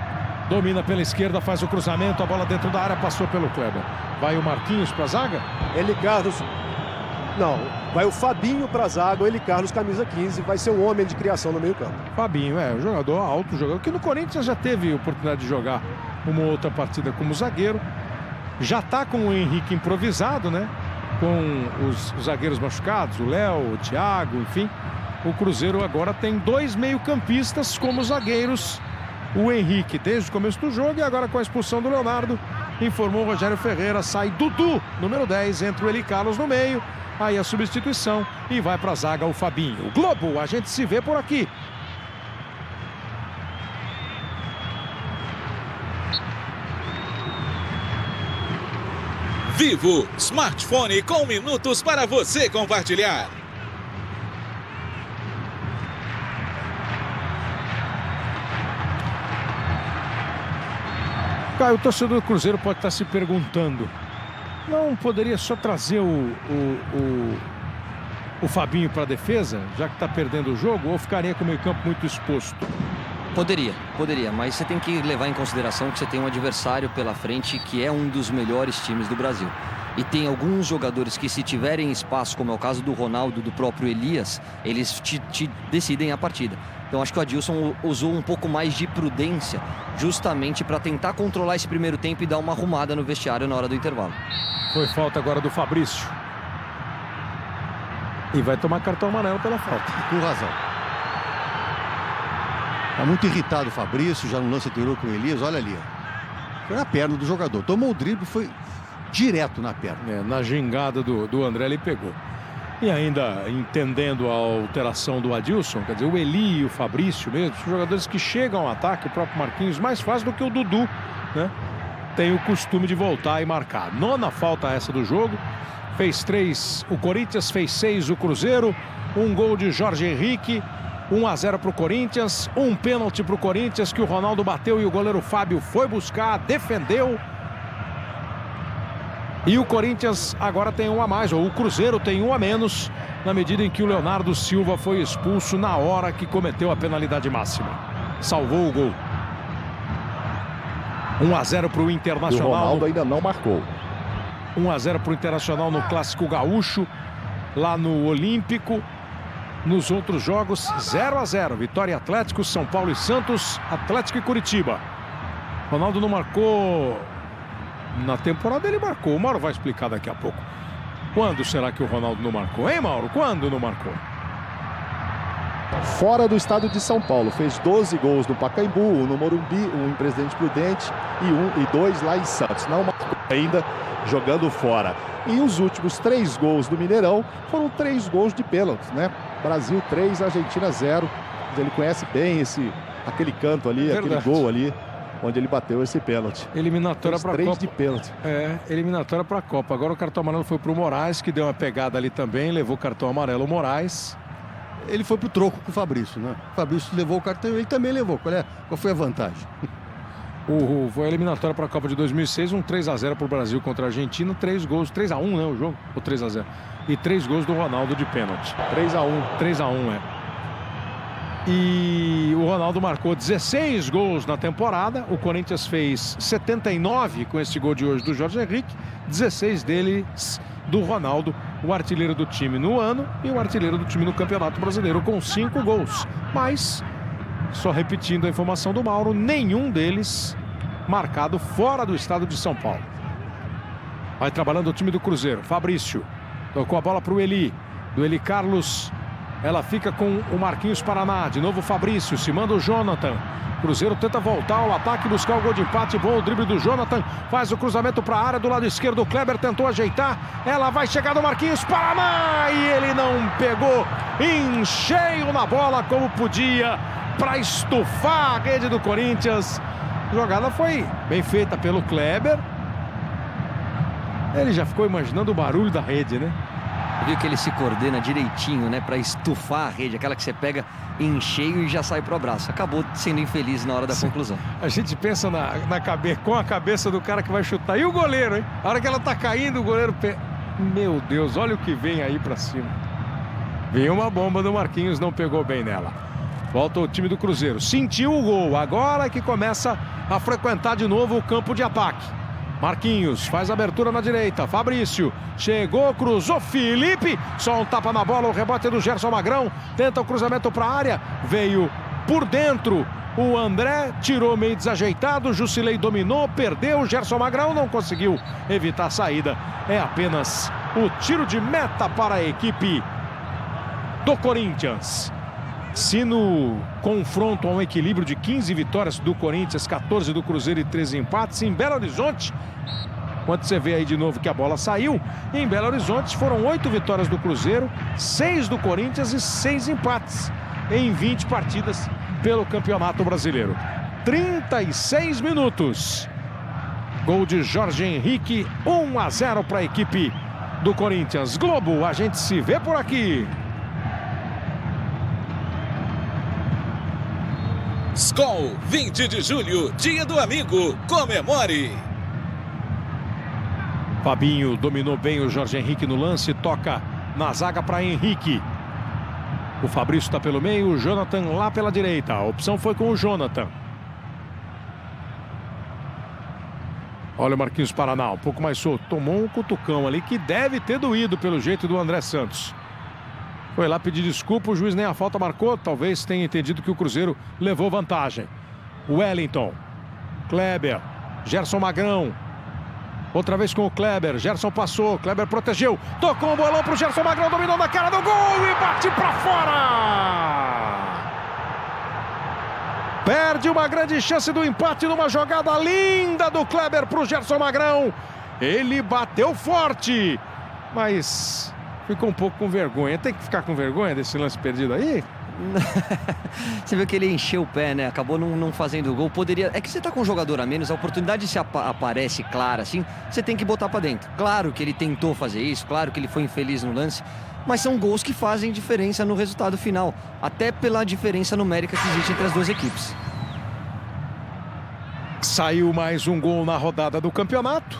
Domina pela esquerda, faz o cruzamento. A bola dentro da área, passou pelo Kleber. Vai o Marquinhos para a zaga? Eli Carlos... Não, vai o Fabinho para a zaga. O Eli Carlos, camisa 15, vai ser o homem de criação no meio campo. Fabinho, um jogador alto, jogador que no Corinthians já teve oportunidade de jogar uma outra partida como zagueiro. Já está com o Henrique improvisado, né? Com os zagueiros machucados, o Léo, o Thiago, enfim. O Cruzeiro agora tem 2 meio-campistas como zagueiros. O Henrique desde o começo do jogo e agora com a expulsão do Leonardo, informou o Rogério Ferreira, sai Dudu, número 10, entra o Eli Carlos no meio. Aí a substituição e vai para a zaga o Fabinho. O Globo, a gente se vê por aqui. Vivo, smartphone com minutos para você compartilhar. Caio, o torcedor do Cruzeiro pode estar se perguntando, não poderia só trazer o Fabinho para a defesa, já que está perdendo o jogo, ou ficaria com o meio campo muito exposto? Poderia, mas você tem que levar em consideração que você tem um adversário pela frente que é um dos melhores times do Brasil. E tem alguns jogadores que, se tiverem espaço, como é o caso do Ronaldo, do próprio Elias, eles te decidem a partida. Então acho que o Adilson usou um pouco mais de prudência justamente para tentar controlar esse primeiro tempo e dar uma arrumada no vestiário na hora do intervalo. Foi falta agora do Fabrício. E vai tomar cartão amarelo pela falta. Com razão. Tá muito irritado o Fabrício, já no lance anterior com o Elias. Olha ali, ó. Foi na perna do jogador. Tomou o drible, foi direto na perna. Na gingada do André ele pegou. E ainda entendendo a alteração do Adilson, quer dizer, o Eli e o Fabrício mesmo, são jogadores que chegam ao ataque, o próprio Marquinhos, mais fácil do que o Dudu, né? Tem o costume de voltar e marcar. 9ª falta essa do jogo. Fez 3 o Corinthians, fez 6 o Cruzeiro. Um gol de Jorge Henrique. 1-0 para o Corinthians. Um pênalti para o Corinthians que o Ronaldo bateu e o goleiro Fábio foi buscar, defendeu. E o Corinthians agora tem um a mais, ou o Cruzeiro tem um a menos, na medida em que o Leonardo Silva foi expulso na hora que cometeu a penalidade máxima. Salvou o gol. 1-0 para o Internacional. E o Ronaldo ainda não marcou. 1-0 para o Internacional no Clássico Gaúcho, lá no Olímpico. Nos outros jogos, 0-0. Vitória Atlético, São Paulo e Santos, Atlético e Curitiba. Ronaldo não marcou na temporada, ele marcou. O Mauro vai explicar daqui a pouco. Quando será que o Ronaldo não marcou, hein, Mauro? Quando não marcou? Fora do estado de São Paulo, fez 12 gols no Pacaembu, um no Morumbi, um em Presidente Prudente e 2 lá em Santos. Não marcou ainda jogando fora. E os últimos 3 gols do Mineirão foram 3 gols de pênalti, né? Brasil 3, Argentina 0. Ele conhece bem aquele canto ali, Verdade. aquele gol ali, onde ele bateu esse pênalti. Eliminatória para a Copa. 3 de pênalti. Eliminatória para a Copa. Agora o cartão amarelo foi para o Moraes, que deu uma pegada ali também, levou o cartão amarelo o Moraes. Ele foi pro troco com o Fabrício, né? O Fabrício levou o cartão, ele também levou. Qual foi a vantagem? Foi a eliminatória para a Copa de 2006, um 3-0 para o Brasil contra a Argentina, 3 gols, 3-1, né, o jogo? Ou 3-0. E 3 gols do Ronaldo de pênalti. 3-1, E o Ronaldo marcou 16 gols na temporada. O Corinthians fez 79 com esse gol de hoje do Jorge Henrique. 16 deles do Ronaldo, o artilheiro do time no ano e o artilheiro do time no Campeonato Brasileiro, com 5 gols. Mas, só repetindo a informação do Mauro, nenhum deles marcado fora do estado de São Paulo. Vai trabalhando o time do Cruzeiro. Fabrício tocou a bola para o Eli. Do Eli Carlos, ela fica com o Marquinhos Paraná. De novo o Fabrício, se manda o Jonathan. Cruzeiro tenta voltar ao ataque, buscar o gol de empate. Bom o drible do Jonathan, faz o cruzamento para a área do lado esquerdo. O Kleber tentou ajeitar, ela vai chegar no Marquinhos Paraná e ele não pegou em cheio na bola como podia para estufar a rede do Corinthians. A jogada foi bem feita pelo Kleber. Ele já ficou imaginando o barulho da rede, né? Viu que ele se coordena direitinho, né, para estufar a rede, aquela que você pega em cheio e já sai pro abraço. Acabou sendo infeliz na hora da conclusão. A gente pensa com a cabeça do cara que vai chutar. E o goleiro, hein? A hora que ela tá caindo, o goleiro... Meu Deus, olha o que vem aí pra cima. Veio uma bomba do Marquinhos, não pegou bem nela. Volta o time do Cruzeiro. Sentiu o gol, agora que começa a frequentar de novo o campo de ataque. Marquinhos faz abertura na direita, Fabrício chegou, cruzou, Felipe, só um tapa na bola, o rebote do Gerson Magrão, tenta o cruzamento para a área, veio por dentro, o André tirou meio desajeitado, Jusilei dominou, perdeu, Gerson Magrão não conseguiu evitar a saída, é apenas o tiro de meta para a equipe do Corinthians. Se no confronto a um equilíbrio de 15 vitórias do Corinthians, 14 do Cruzeiro e 13 empates, em Belo Horizonte, quando você vê aí de novo que a bola saiu, em Belo Horizonte foram 8 vitórias do Cruzeiro, 6 do Corinthians e 6 empates em 20 partidas pelo Campeonato Brasileiro. 36 minutos. Gol de Jorge Henrique, 1-0 para a equipe do Corinthians. Globo, a gente se vê por aqui. Skol, 20 de julho, dia do amigo, comemore! Fabinho dominou bem o Jorge Henrique no lance, toca na zaga para Henrique. O Fabrício está pelo meio, o Jonathan lá pela direita. A opção foi com o Jonathan. Olha o Marquinhos Paraná, um pouco mais solto. Tomou um cutucão ali que deve ter doído pelo jeito do André Santos. Foi lá pedir desculpa, o juiz nem a falta marcou. Talvez tenha entendido que o Cruzeiro levou vantagem. Wellington, Kleber, Gerson Magrão. Outra vez com o Kleber, Gerson passou, Kleber protegeu. Tocou um bolão pro Gerson Magrão, dominou na cara do gol e bate pra fora! Perde uma grande chance do empate numa jogada linda do Kleber pro Gerson Magrão. Ele bateu forte, mas ficou um pouco com vergonha. Tem que ficar com vergonha desse lance perdido aí? Você viu que ele encheu o pé, né? Acabou não fazendo o gol. Poderia... É que você tá com um jogador a menos, a oportunidade se aparece clara assim, você tem que botar pra dentro. Claro que ele tentou fazer isso, claro que ele foi infeliz no lance, mas são gols que fazem diferença no resultado final, até pela diferença numérica que existe entre as duas equipes. Saiu mais um gol na rodada do campeonato.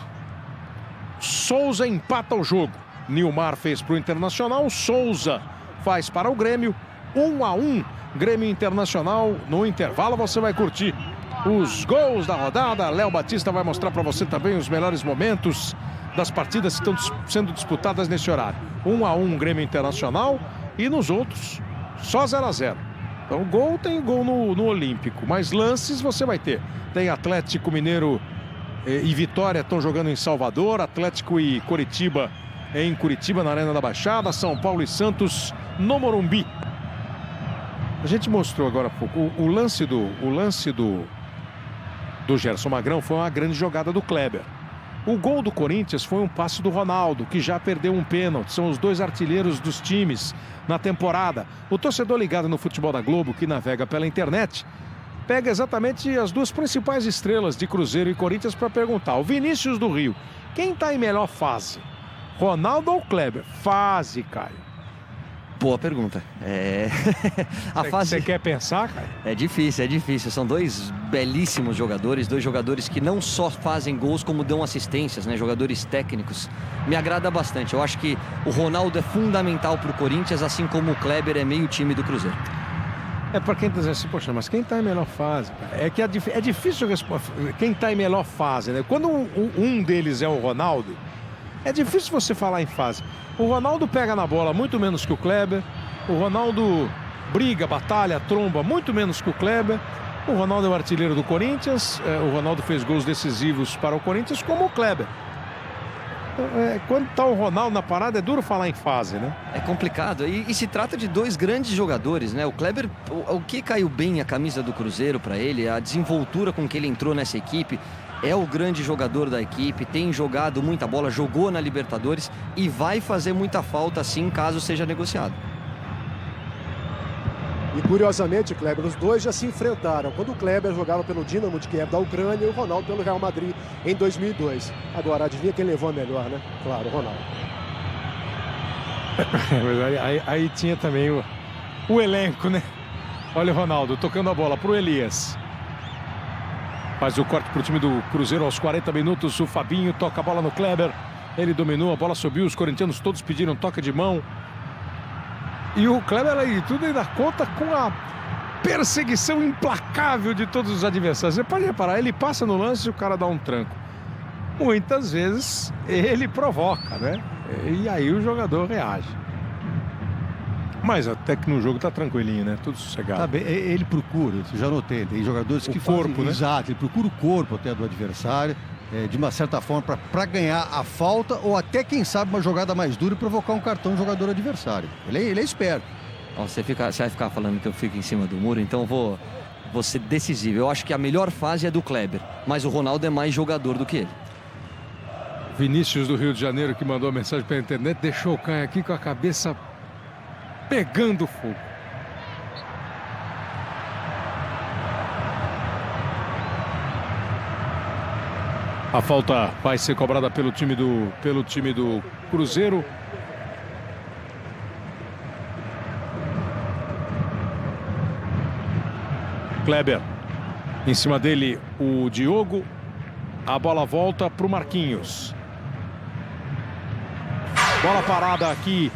Souza empata o jogo. Nilmar fez para o Internacional, Souza faz para o Grêmio. 1-1, Grêmio Internacional. No intervalo você vai curtir os gols da rodada. Léo Batista vai mostrar para você também os melhores momentos das partidas que estão sendo disputadas nesse horário. 1-1, Grêmio Internacional, e nos outros só 0-0. Então gol tem gol no Olímpico, mas lances você vai ter. Tem Atlético Mineiro e Vitória estão jogando em Salvador, Atlético e Coritiba em Curitiba, na Arena da Baixada, São Paulo e Santos no Morumbi. A gente mostrou agora há pouco o lance do Gerson Magrão foi uma grande jogada do Kleber. O gol do Corinthians foi um passe do Ronaldo, que já perdeu um pênalti. São os dois artilheiros dos times na temporada. O torcedor ligado no Futebol da Globo, que navega pela internet, pega exatamente as duas principais estrelas de Cruzeiro e Corinthians para perguntar. O Vinícius do Rio, quem está em melhor fase? Ronaldo ou Kleber? Fase, Caio. Boa pergunta. Você quer pensar, cara? É difícil. São dois belíssimos jogadores, dois jogadores que não só fazem gols, como dão assistências, né? Jogadores técnicos. Me agrada bastante. Eu acho que o Ronaldo é fundamental para o Corinthians, assim como o Kleber é meio time do Cruzeiro. É para quem tá dizendo assim, poxa, mas quem está em melhor fase? Cara? É que é difícil responder quem está em melhor fase, né? Quando um deles é o Ronaldo, é difícil você falar em fase. O Ronaldo pega na bola muito menos que o Kleber. O Ronaldo briga, batalha, tromba muito menos que o Kleber. O Ronaldo é o artilheiro do Corinthians. O Ronaldo fez gols decisivos para o Corinthians como o Kleber. Quando está o Ronaldo na parada é duro falar em fase, né? É complicado. E se trata de dois grandes jogadores, né? O Kleber, o que caiu bem a camisa do Cruzeiro para ele, a desenvoltura com que ele entrou nessa equipe. É o grande jogador da equipe, tem jogado muita bola, jogou na Libertadores e vai fazer muita falta, sim, caso seja negociado. E curiosamente, Kleber, os dois já se enfrentaram. Quando o Kleber jogava pelo Dinamo de Kiev da Ucrânia e o Ronaldo pelo Real Madrid em 2002. Agora, adivinha quem levou a melhor, né? Claro, o Ronaldo. Aí tinha também o elenco, né? Olha o Ronaldo tocando a bola pro Elias. Faz o corte para o time do Cruzeiro aos 40 minutos. O Fabinho toca a bola no Kleber. Ele dominou, a bola subiu. Os corintianos todos pediram toque de mão. E o Kleber, além de tudo, ainda conta com a perseguição implacável de todos os adversários. Você pode reparar, ele passa no lance e o cara dá um tranco. Muitas vezes ele provoca, né? E aí o jogador reage. Mas até que no jogo tá tranquilinho, né? Tudo sossegado. Tá bem, ele procura, já notei, tem jogadores que fazem corpo, né? Exato, ele procura o corpo até do adversário, de uma certa forma, para ganhar a falta ou até, quem sabe, uma jogada mais dura e provocar um cartão do jogador adversário. Ele é esperto. Você vai ficar falando que eu fico em cima do muro, então vou ser decisivo. Eu acho que a melhor fase é do Kleber, mas o Ronaldo é mais jogador do que ele. Vinícius do Rio de Janeiro, que mandou a mensagem pela internet, deixou o Caio aqui com a cabeça pegando fogo. A falta vai ser cobrada pelo time do Cruzeiro. Kleber. Em cima dele o Diogo. A bola volta para o Marquinhos. Bola parada aqui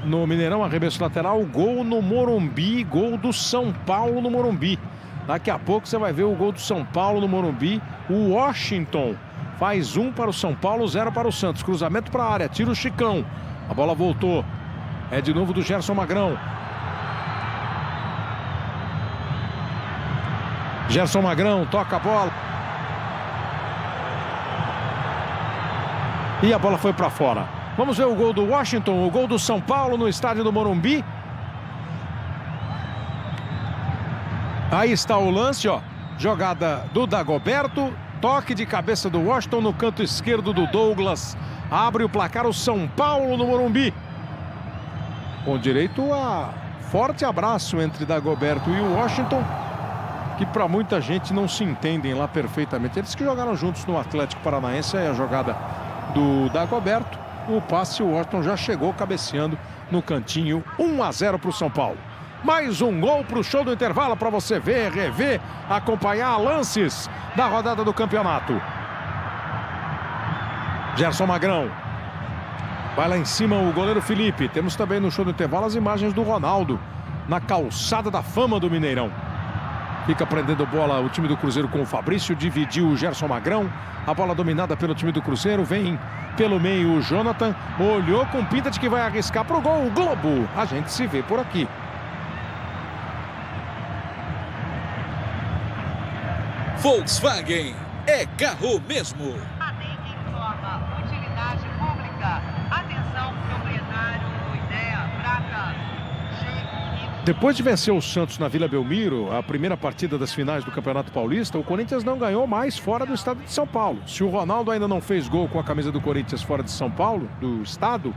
no Mineirão, arremesso lateral, gol no Morumbi, gol do São Paulo no Morumbi. Daqui a pouco você vai ver o gol do São Paulo no Morumbi. O Washington faz 1 para o São Paulo, 0 para o Santos. Cruzamento para a área, tira o Chicão. A bola voltou. É de novo do Gerson Magrão. Gerson Magrão toca a bola. E a bola foi para fora. Vamos ver o gol do Washington, o gol do São Paulo no estádio do Morumbi. Aí está o lance, ó. Jogada do Dagoberto. Toque de cabeça do Washington no canto esquerdo do Douglas. Abre o placar o São Paulo no Morumbi. Com direito a forte abraço entre Dagoberto e o Washington, que para muita gente não se entendem lá perfeitamente. Eles que jogaram juntos no Atlético Paranaense. Aí a jogada do Dagoberto. O passe, o Washington já chegou cabeceando no cantinho. 1-0 para o São Paulo. Mais um gol para o show do intervalo para você ver, rever, acompanhar lances da rodada do campeonato. Gerson Magrão. Vai lá em cima o goleiro Felipe. Temos também no show do intervalo as imagens do Ronaldo na calçada da fama do Mineirão. Fica prendendo bola o time do Cruzeiro com o Fabrício. Dividiu o Gerson Magrão. A bola dominada pelo time do Cruzeiro. Vem pelo meio o Jonathan. Olhou com pinta de que vai arriscar para o gol. O Globo. A gente se vê por aqui. Volkswagen é carro mesmo. Atende informa utilidade pública. Atenção, proprietário, ideia, prata. Depois de vencer o Santos na Vila Belmiro, a primeira partida das finais do Campeonato Paulista, o Corinthians não ganhou mais fora do estado de São Paulo. Se o Ronaldo ainda não fez gol com a camisa do Corinthians fora de São Paulo, do estado,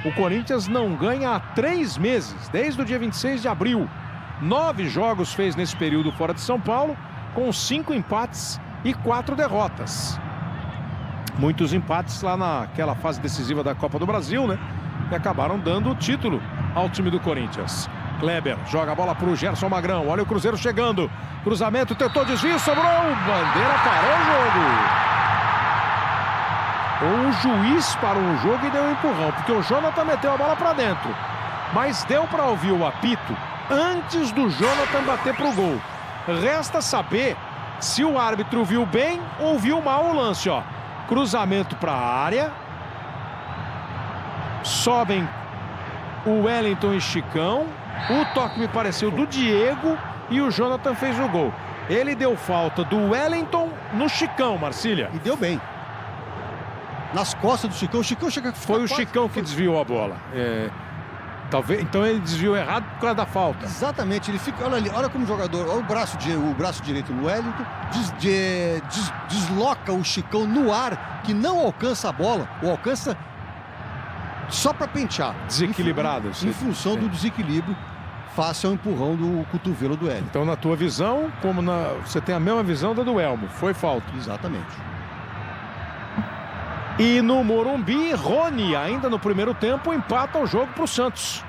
o Corinthians não ganha há 3 meses, desde o dia 26 de abril. 9 jogos fez nesse período fora de São Paulo, com 5 empates e 4 derrotas. Muitos empates lá naquela fase decisiva da Copa do Brasil, né? E acabaram dando o título ao time do Corinthians. Kleber joga a bola para o Gerson Magrão. Olha o Cruzeiro chegando. Cruzamento, tentou desvio, sobrou. Bandeira parou o jogo. O juiz parou o jogo e deu um empurrão, porque o Jonathan meteu a bola para dentro. Mas deu para ouvir o apito antes do Jonathan bater para o gol. Resta saber se o árbitro viu bem ou viu mal o lance, ó. Cruzamento para a área. Sobem o Wellington e Chicão. O toque me pareceu do Diego e o Jonathan fez o gol. Ele deu falta do Wellington no Chicão, Marcília. E deu bem. Nas costas do Chicão. O Chicão chega... Foi o Chicão que desviou a bola. Talvez, então ele desviou errado por causa da falta. Exatamente, ele fica, olha ali, olha como o jogador, olha o braço direito no Wellington, desloca o Chicão no ar, que não alcança a bola, ou alcança só para pentear. Desequilibrado. Em função do desequilíbrio, face ao empurrão do cotovelo do Wellington. Então, na tua visão, você tem a mesma visão da do Elmo, foi falta. Exatamente. E no Morumbi, Rony, ainda no primeiro tempo, empata o jogo para o Santos.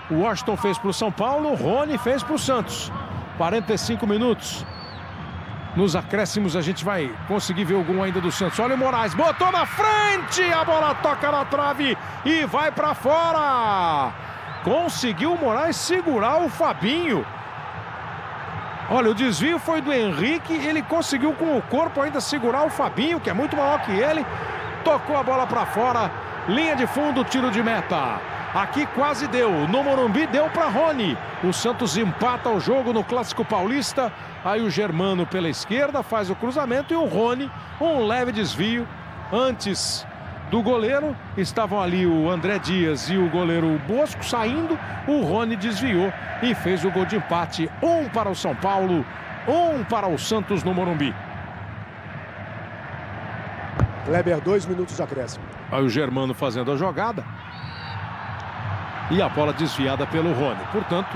O Washington fez para o São Paulo, o Rony fez para o Santos. 45 minutos. Nos acréscimos a gente vai conseguir ver algum ainda do Santos. Olha o Moraes, botou na frente, a bola toca na trave e vai para fora. Conseguiu o Moraes segurar o Fabinho. Olha, o desvio foi do Henrique, ele conseguiu com o corpo ainda segurar o Fabinho, que é muito maior que ele. Tocou a bola para fora, linha de fundo, tiro de meta. Aqui quase deu, no Morumbi deu para Rony. O Santos empata o jogo no Clássico Paulista. Aí o Germano pela esquerda faz o cruzamento e o Rony, um leve desvio. Antes do goleiro, estavam ali o André Dias e o goleiro Bosco saindo. O Rony desviou e fez o gol de empate. 1 para o São Paulo, 1 para o Santos no Morumbi. Kleber, 2 minutos de acréscimo. Aí o Germano fazendo a jogada. E a bola desviada pelo Rony. Portanto,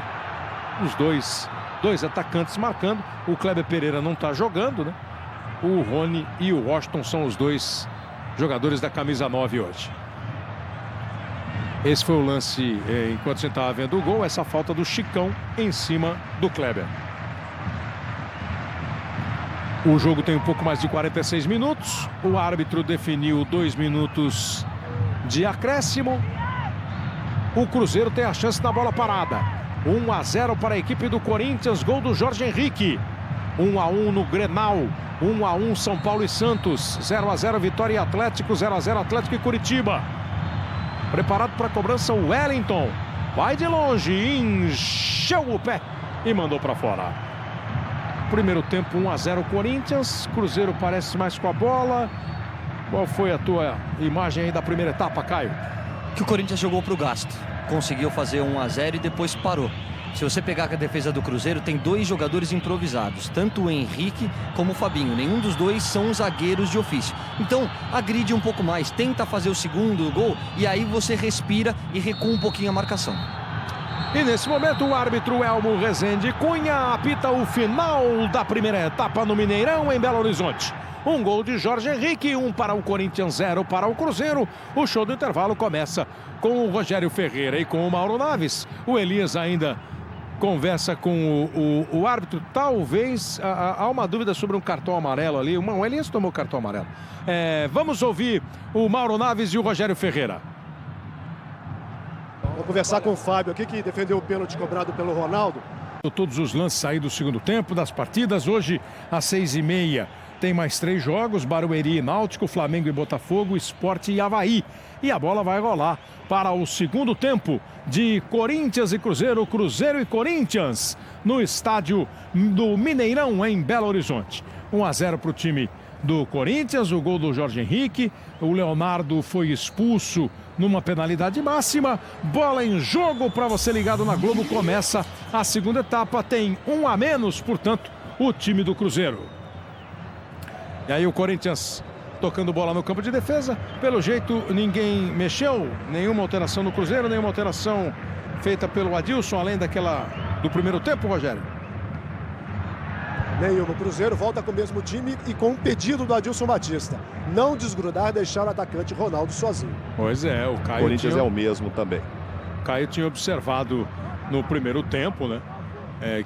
os dois atacantes marcando. O Kleber Pereira não está jogando, né? O Rony e o Washington são os dois jogadores da camisa 9 hoje. Esse foi o lance enquanto você estava vendo o gol. Essa falta do Chicão em cima do Kleber. O jogo tem um pouco mais de 46 minutos. O árbitro definiu 2 minutos de acréscimo. o Cruzeiro tem a chance na bola parada. 1-0 para a equipe do Corinthians, gol do Jorge Henrique. 1-1 no Grenal, 1-1 São Paulo e Santos, 0-0 Vitória e Atlético, 0-0 Atlético e Curitiba. Preparado para a cobrança o Wellington, vai de longe, encheu o pé e mandou para fora. Primeiro tempo 1-0 Corinthians, Cruzeiro parece mais com a bola. Qual foi a tua imagem aí da primeira etapa, Caio? Que o Corinthians jogou para o gasto, conseguiu fazer 1-0 e depois parou. Se você pegar a defesa do Cruzeiro, tem 2 jogadores improvisados, tanto o Henrique como o Fabinho. Nenhum dos dois são zagueiros de ofício. Então, agride um pouco mais, tenta fazer o segundo gol e aí você respira e recua um pouquinho a marcação. E nesse momento o árbitro Elmo Rezende Cunha apita o final da primeira etapa no Mineirão, em Belo Horizonte. Um gol de Jorge Henrique, 1 para o Corinthians, 0 para o Cruzeiro. O show do intervalo começa com o Rogério Ferreira e com o Mauro Naves. O Elias ainda conversa com o árbitro. Talvez há uma dúvida sobre um cartão amarelo ali. O Elias tomou cartão amarelo. Vamos ouvir o Mauro Naves e o Rogério Ferreira. Vou conversar com o Fábio aqui, que defendeu o pênalti cobrado pelo Ronaldo. Todos os lances aí do segundo tempo das partidas. Hoje, às 6h30, tem mais 3 jogos. Barueri e Náutico, Flamengo e Botafogo, Sport e Avaí. E a bola vai rolar para o segundo tempo de Corinthians e Cruzeiro, Cruzeiro e Corinthians, no estádio do Mineirão, em Belo Horizonte. 1-0 para o time do Corinthians, o gol do Jorge Henrique. O Leonardo foi expulso numa penalidade máxima. Bola em jogo para você ligado na Globo. Começa a segunda etapa, tem 1 a menos, portanto, o time do Cruzeiro. E aí o Corinthians tocando bola no campo de defesa. Pelo jeito ninguém mexeu, nenhuma alteração no Cruzeiro, nenhuma alteração feita pelo Adilson, além daquela do primeiro tempo, Rogério. Nenhuma. O Cruzeiro volta com o mesmo time e com um pedido do Adilson Batista: não desgrudar, deixar o atacante Ronaldo sozinho. Pois é, o Caio Corinthians é o mesmo também. O Caio tinha observado no primeiro tempo, né?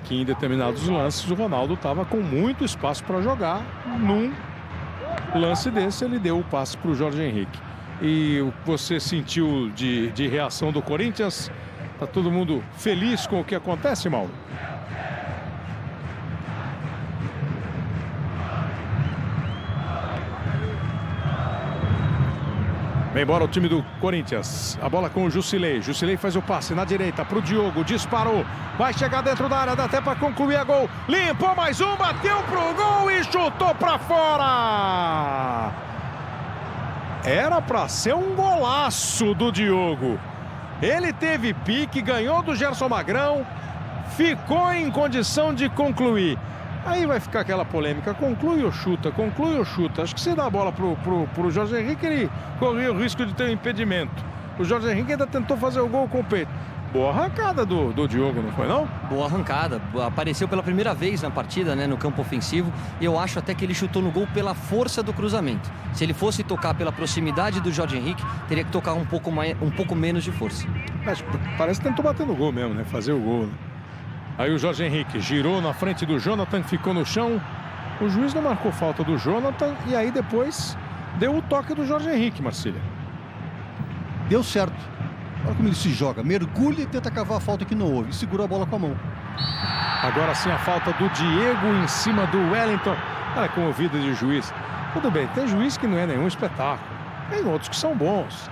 Que em determinados lances o Ronaldo estava com muito espaço para jogar. Num lance desse ele deu o passe para o Jorge Henrique. E o que você sentiu de reação do Corinthians? Tá todo mundo feliz com o que acontece, Mauro? Vem embora o time do Corinthians. A bola com o Jusilei. Jusilei faz o passe na direita para o Diogo. Disparou. Vai chegar dentro da área. Dá até para concluir a gol. Limpou mais um. Bateu pro gol e chutou para fora. Era para ser um golaço do Diogo. Ele teve pique, ganhou do Gerson Magrão. Ficou em condição de concluir. Aí vai ficar aquela polêmica, conclui ou chuta, conclui ou chuta. Acho que se dá a bola pro Jorge Henrique, ele corria o risco de ter um impedimento. O Jorge Henrique ainda tentou fazer o gol com o peito. Boa arrancada do Diogo, não foi não? Boa arrancada, apareceu pela primeira vez na partida, né, no campo ofensivo. E eu acho até que ele chutou no gol pela força do cruzamento. Se ele fosse tocar pela proximidade do Jorge Henrique, teria que tocar um pouco menos de força. Parece que tentou bater no gol mesmo, né, fazer o gol, né? Aí o Jorge Henrique girou na frente do Jonathan, ficou no chão. O juiz não marcou falta do Jonathan e aí depois deu o toque do Jorge Henrique, Marcília. Deu certo. Olha como ele se joga, mergulha e tenta cavar a falta que não houve. E segura a bola com a mão. Agora sim a falta do Diego em cima do Wellington. Olha com ouvido de juiz. Tudo bem, tem juiz que não é nenhum espetáculo. Tem outros que são bons.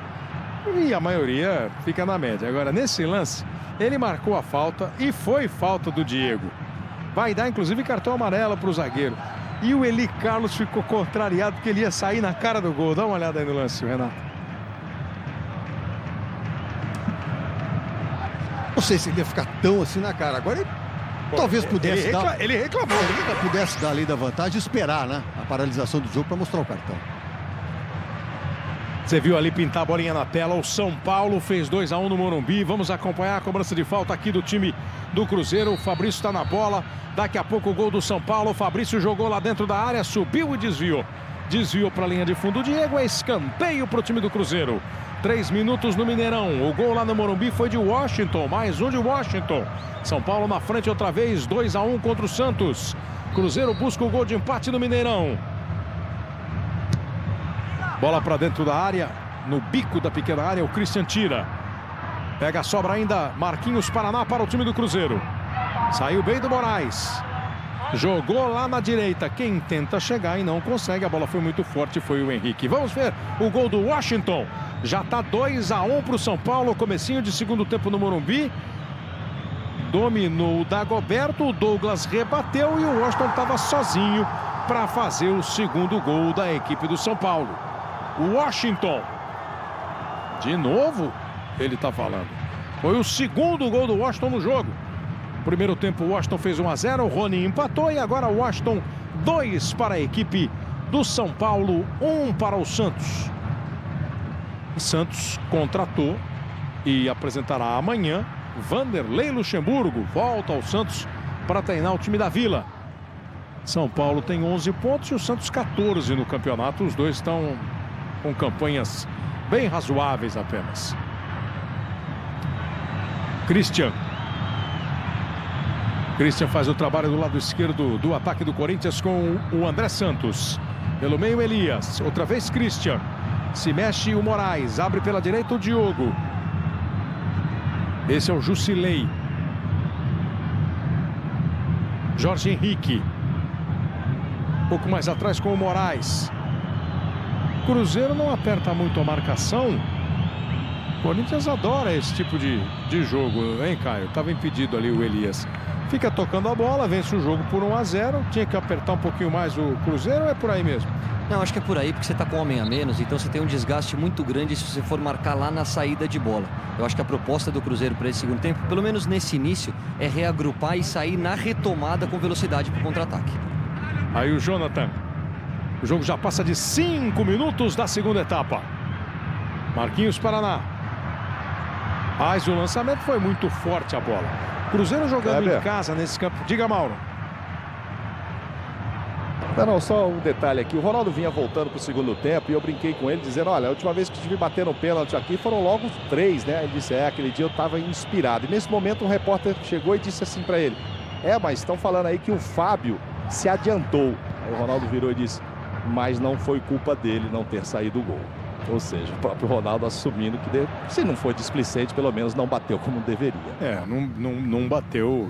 E a maioria fica na média. Agora, nesse lance, ele marcou a falta e foi falta do Diego. Vai dar, inclusive, cartão amarelo para o zagueiro. E o Eli Carlos ficou contrariado porque ele ia sair na cara do gol. Dá uma olhada aí no lance, Renato. Não sei se ele ia ficar tão assim na cara. Agora ele talvez pudesse dar... Ele reclamou. Ele pudesse dar a lei da vantagem e esperar, né, a paralisação do jogo para mostrar o cartão. Você viu ali pintar a bolinha na tela. O São Paulo fez 2 a 1 no Morumbi. Vamos acompanhar a cobrança de falta aqui do time do Cruzeiro. O Fabrício está na bola. Daqui a pouco o gol do São Paulo. O Fabrício jogou lá dentro da área, subiu e desviou. Desviou para a linha de fundo. O Diego, é escanteio para o time do Cruzeiro. 3 minutos no Mineirão. O gol lá no Morumbi foi de Washington. Mais um de Washington. São Paulo na frente outra vez. 2 a 1 contra o Santos. Cruzeiro busca o gol de empate no Mineirão. Bola para dentro da área, no bico da pequena área, o Christian tira. Pega a sobra ainda, Marquinhos Paraná para o time do Cruzeiro. Saiu bem do Moraes. Jogou lá na direita. Quem tenta chegar e não consegue, a bola foi muito forte, foi o Henrique. Vamos ver o gol do Washington. Já está 2-1 para o São Paulo, comecinho de segundo tempo no Morumbi. Dominou o Dagoberto, o Douglas rebateu e o Washington estava sozinho para fazer o segundo gol da equipe do São Paulo. O Washington, de novo, ele está falando. Foi o segundo gol do Washington no jogo. Primeiro tempo o Washington fez 1-0, o Rony empatou e agora o Washington 2 para a equipe do São Paulo, 1 para o Santos. Santos contratou e apresentará amanhã Vanderlei Luxemburgo. Volta ao Santos para treinar o time da Vila. São Paulo tem 11 pontos e o Santos 14 no campeonato. Os dois estão com campanhas bem razoáveis apenas. Christian faz o trabalho do lado esquerdo do ataque do Corinthians com o André Santos. Pelo meio, Elias. Outra vez, Christian. Se mexe o Moraes. Abre pela direita o Diogo. Esse é o Jusilei. Jorge Henrique. Um pouco mais atrás com o Moraes. Cruzeiro não aperta muito a marcação. O Corinthians adora esse tipo de jogo, hein, Caio? Estava impedido ali o Elias. Fica tocando a bola, vence o jogo por 1-0. Tinha que apertar um pouquinho mais o Cruzeiro ou é por aí mesmo? Não, acho que é por aí, porque você está com um homem a menos, então você tem um desgaste muito grande se você for marcar lá na saída de bola. Eu acho que a proposta do Cruzeiro para esse segundo tempo, pelo menos nesse início, é reagrupar e sair na retomada com velocidade para o contra-ataque. Aí o Jonathan. O jogo já passa de 5 minutos da segunda etapa. Marquinhos Paraná. Mas o lançamento foi muito forte a bola. Cruzeiro jogando em casa nesse campo. Diga, Mauro. Não, só um detalhe aqui. O Ronaldo vinha voltando para o segundo tempo e eu brinquei com ele dizendo, olha, a última vez que estive batendo um pênalti aqui foram logo 3, né? Ele disse, aquele dia eu estava inspirado. E nesse momento um repórter chegou e disse assim para ele, mas estão falando aí que o Fábio se adiantou. Aí o Ronaldo virou e disse, mas não foi culpa dele não ter saído o gol. Ou seja, o próprio Ronaldo assumindo que, se não foi displicente, pelo menos não bateu como deveria. Não bateu.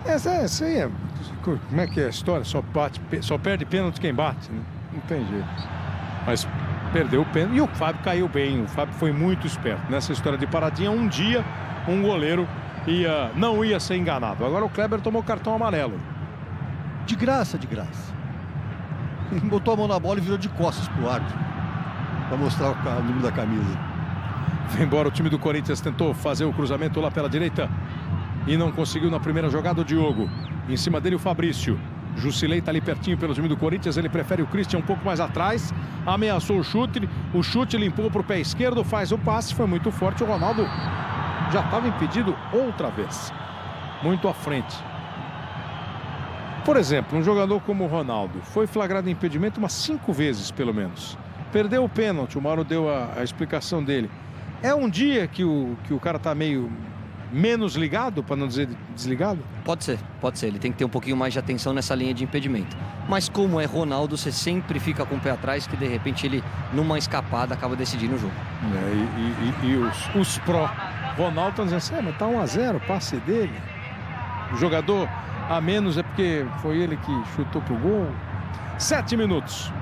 Essa aí é... Como é que é a história? Só perde pênalti quem bate, né? Não tem jeito. Mas perdeu o pênalti e o Fábio caiu bem. O Fábio foi muito esperto. Nessa história de paradinha, um dia um goleiro não ia ser enganado. Agora o Kleber tomou cartão amarelo. De graça. Botou a mão na bola e virou de costas pro árbitro. Para mostrar o número da camisa. Vem embora o time do Corinthians, tentou fazer o cruzamento lá pela direita e não conseguiu na primeira jogada o Diogo. Em cima dele o Fabrício. Jusilei está ali pertinho pelo time do Corinthians, ele prefere o Christian um pouco mais atrás. Ameaçou o chute, limpou para o pé esquerdo, faz o passe, foi muito forte. O Ronaldo já estava impedido outra vez. Muito à frente. Por exemplo, um jogador como o Ronaldo foi flagrado em impedimento umas 5 vezes pelo menos. Perdeu o pênalti, o Mauro deu a explicação dele. É um dia que o cara tá meio menos ligado, para não dizer desligado? Pode ser. Ele tem que ter um pouquinho mais de atenção nessa linha de impedimento. Mas como é Ronaldo, você sempre fica com o pé atrás, que de repente ele, numa escapada, acaba decidindo o jogo. Os pró Ronaldo estão dizendo assim, mas tá 1-0, passe dele. O jogador a menos é porque foi ele que chutou pro gol. 7 minutos.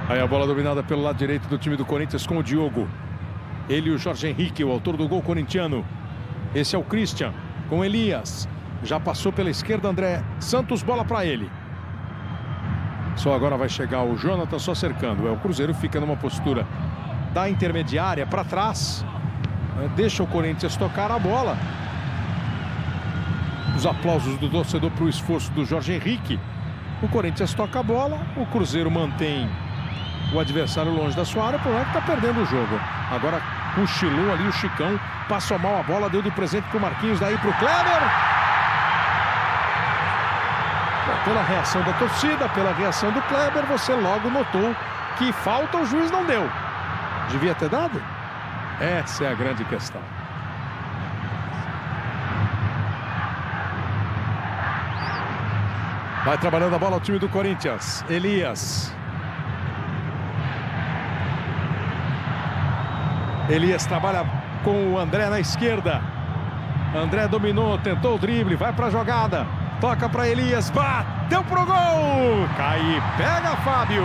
Aí a bola dominada pelo lado direito do time do Corinthians com o Diogo. Ele e o Jorge Henrique, o autor do gol corintiano. Esse é o Christian com Elias. Já passou pela esquerda André Santos, bola para ele. Só agora vai chegar o Jonathan só cercando. O Cruzeiro fica numa postura da intermediária para trás. Deixa o Corinthians tocar a bola. Os aplausos do torcedor para o esforço do Jorge Henrique. O Corinthians toca a bola, o Cruzeiro mantém o adversário longe da sua área, por que está perdendo o jogo. Agora cochilou ali o Chicão, passou mal a bola, deu de presente para o Marquinhos, daí para o Kleber. Pela reação da torcida, pela reação do Kleber, você logo notou que falta o juiz não deu. Devia ter dado? Essa é a grande questão. Vai trabalhando a bola o time do Corinthians. Elias. Elias trabalha com o André na esquerda. André dominou, tentou o drible, vai para a jogada. Toca para Elias, bateu pro gol. Cai e pega Fábio.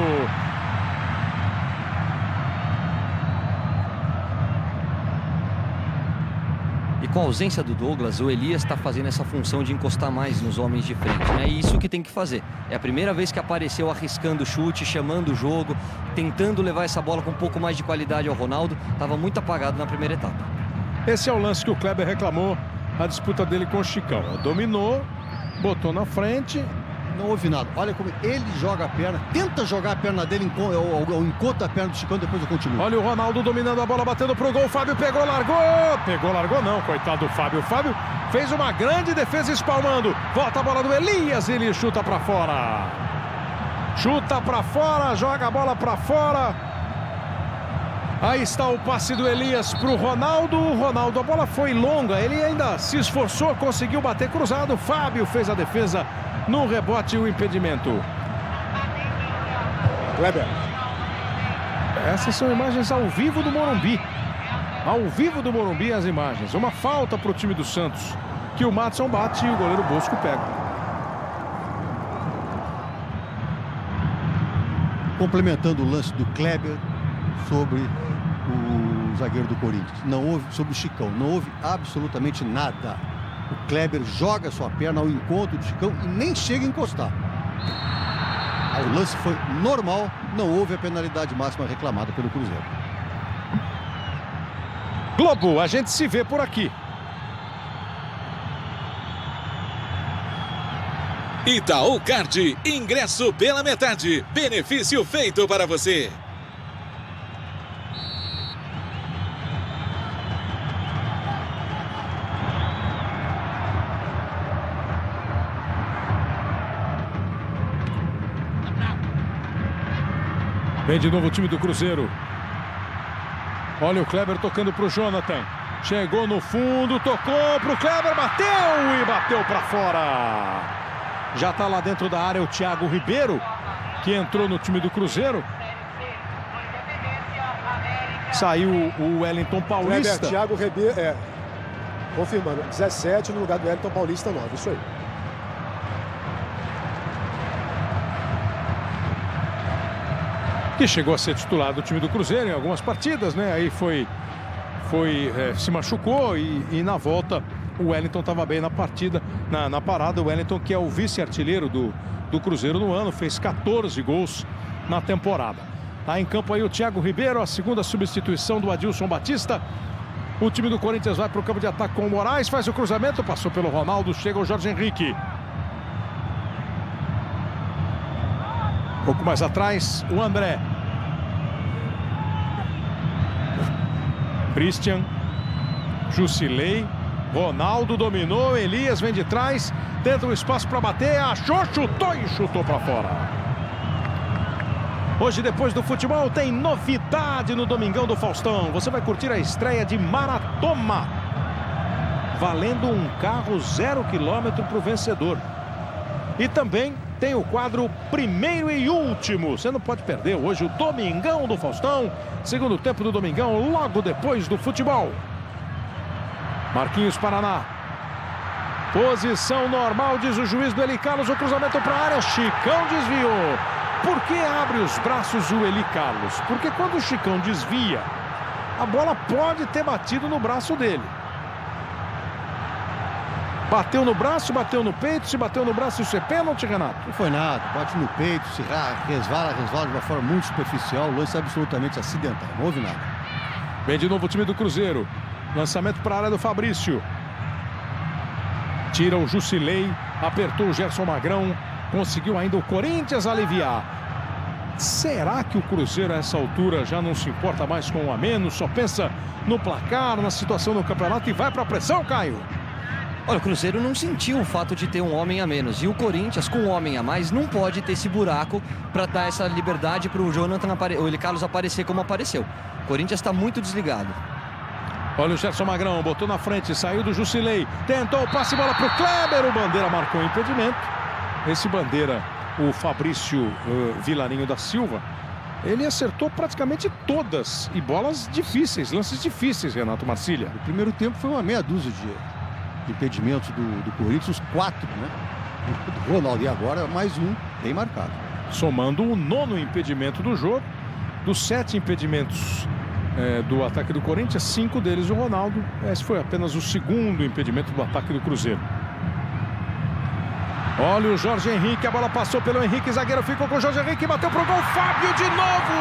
E com a ausência do Douglas, o Elias está fazendo essa função de encostar mais nos homens de frente, né? E isso que tem que fazer. É a primeira vez que apareceu arriscando o chute, chamando o jogo, tentando levar essa bola com um pouco mais de qualidade ao Ronaldo. Estava muito apagado na primeira etapa. Esse é o lance que o Kleber reclamou, a disputa dele com o Chicão. Dominou, botou na frente. Não houve nada. Olha como ele joga a perna, tenta jogar a perna dele, ou encontra a perna do Chicão, depois eu continuo. Olha o Ronaldo dominando a bola, batendo pro gol. Fábio pegou, largou. Pegou, largou não, coitado do Fábio. O Fábio fez uma grande defesa espalmando. Volta a bola do Elias, ele chuta pra fora. Chuta pra fora, joga a bola pra fora. Aí está o passe do Elias pro Ronaldo. Ronaldo, a bola foi longa, ele ainda se esforçou, conseguiu bater cruzado. Fábio fez a defesa no rebote e o impedimento. Kleber. Essas são imagens ao vivo do Morumbi. Ao vivo do Morumbi as imagens. Uma falta para o time do Santos, que o Madison bate e o goleiro Bosco pega. Complementando o lance do Kleber sobre o zagueiro do Corinthians. Não houve, sobre o Chicão, não houve absolutamente nada. O Kleber joga sua perna ao encontro do Chicão e nem chega a encostar. O lance foi normal, não houve a penalidade máxima reclamada pelo Cruzeiro. Globo, a gente se vê por aqui. Itaú Card, ingresso pela metade. Benefício feito para você. Vem de novo o time do Cruzeiro. Olha o Kleber tocando pro Jonathan. Chegou no fundo, tocou pro Kleber, bateu e bateu para fora. Já tá lá dentro da área o Thiago Ribeiro, que entrou no time do Cruzeiro. Saiu o Wellington Paulista. Kleber, Thiago Ribeiro, confirmando, 17 no lugar do Wellington Paulista, 9, isso aí. Que chegou a ser titular do time do Cruzeiro em algumas partidas, né? Aí se machucou e na volta o Wellington estava bem na partida, na parada. O Wellington, que é o vice-artilheiro do Cruzeiro no ano, fez 14 gols na temporada. Tá em campo aí o Thiago Ribeiro, a segunda substituição do Adilson Batista. O time do Corinthians vai para o campo de ataque com o Moraes, faz o cruzamento, passou pelo Ronaldo, chega o Jorge Henrique. Um pouco mais atrás, o André. Christian, Jusilei, Ronaldo dominou, Elias vem de trás, tenta um espaço para bater, achou, chutou e chutou para fora. Hoje, depois do futebol, tem novidade no Domingão do Faustão. Você vai curtir a estreia de Maratoma, valendo um carro 0 km para o vencedor. E também tem o quadro Primeiro e Último. Você não pode perder hoje o Domingão do Faustão. Segundo tempo do Domingão, logo depois do futebol. Marquinhos Paraná. Posição normal, diz o juiz do Eli Carlos. O cruzamento para a área. Chicão desviou. Por que abre os braços o Eli Carlos? Porque quando o Chicão desvia, a bola pode ter batido no braço dele. Bateu no braço, bateu no peito. Se bateu no braço, isso é pênalti, Renato? Não foi nada, bate no peito, se resvala de uma forma muito superficial. O lance é absolutamente acidental, não houve nada. Vem de novo o time do Cruzeiro. Lançamento para a área do Fabrício. Tira o Jusilei, apertou o Gerson Magrão. Conseguiu ainda o Corinthians aliviar. Será que o Cruzeiro a essa altura já não se importa mais com um a menos? Só pensa no placar, na situação do campeonato e vai para a pressão, Caio? Olha, o Cruzeiro não sentiu o fato de ter um homem a menos. E o Corinthians, com um homem a mais, não pode ter esse buraco para dar essa liberdade para o Jonathan, o Eli Carlos aparecer como apareceu. O Corinthians está muito desligado. Olha o Gerson Magrão, botou na frente, saiu do Jusilei. Tentou o passe, bola para o Kleber. O Bandeira marcou o impedimento. Esse Bandeira, o Fabrício Vilarinho da Silva, Ele acertou praticamente todas e bolas difíceis, lances difíceis, Renato Marcília. O primeiro tempo foi uma meia dúzia de impedimentos do Corinthians, os 4, né? Do Ronaldo, e agora mais um bem marcado. Somando o 9º impedimento do jogo, dos 7 impedimentos do ataque do Corinthians, 5 deles o Ronaldo. Esse foi apenas o 2º impedimento do ataque do Cruzeiro. Olha o Jorge Henrique, a bola passou pelo Henrique, zagueiro ficou com o Jorge Henrique, bateu pro gol, Fábio de novo!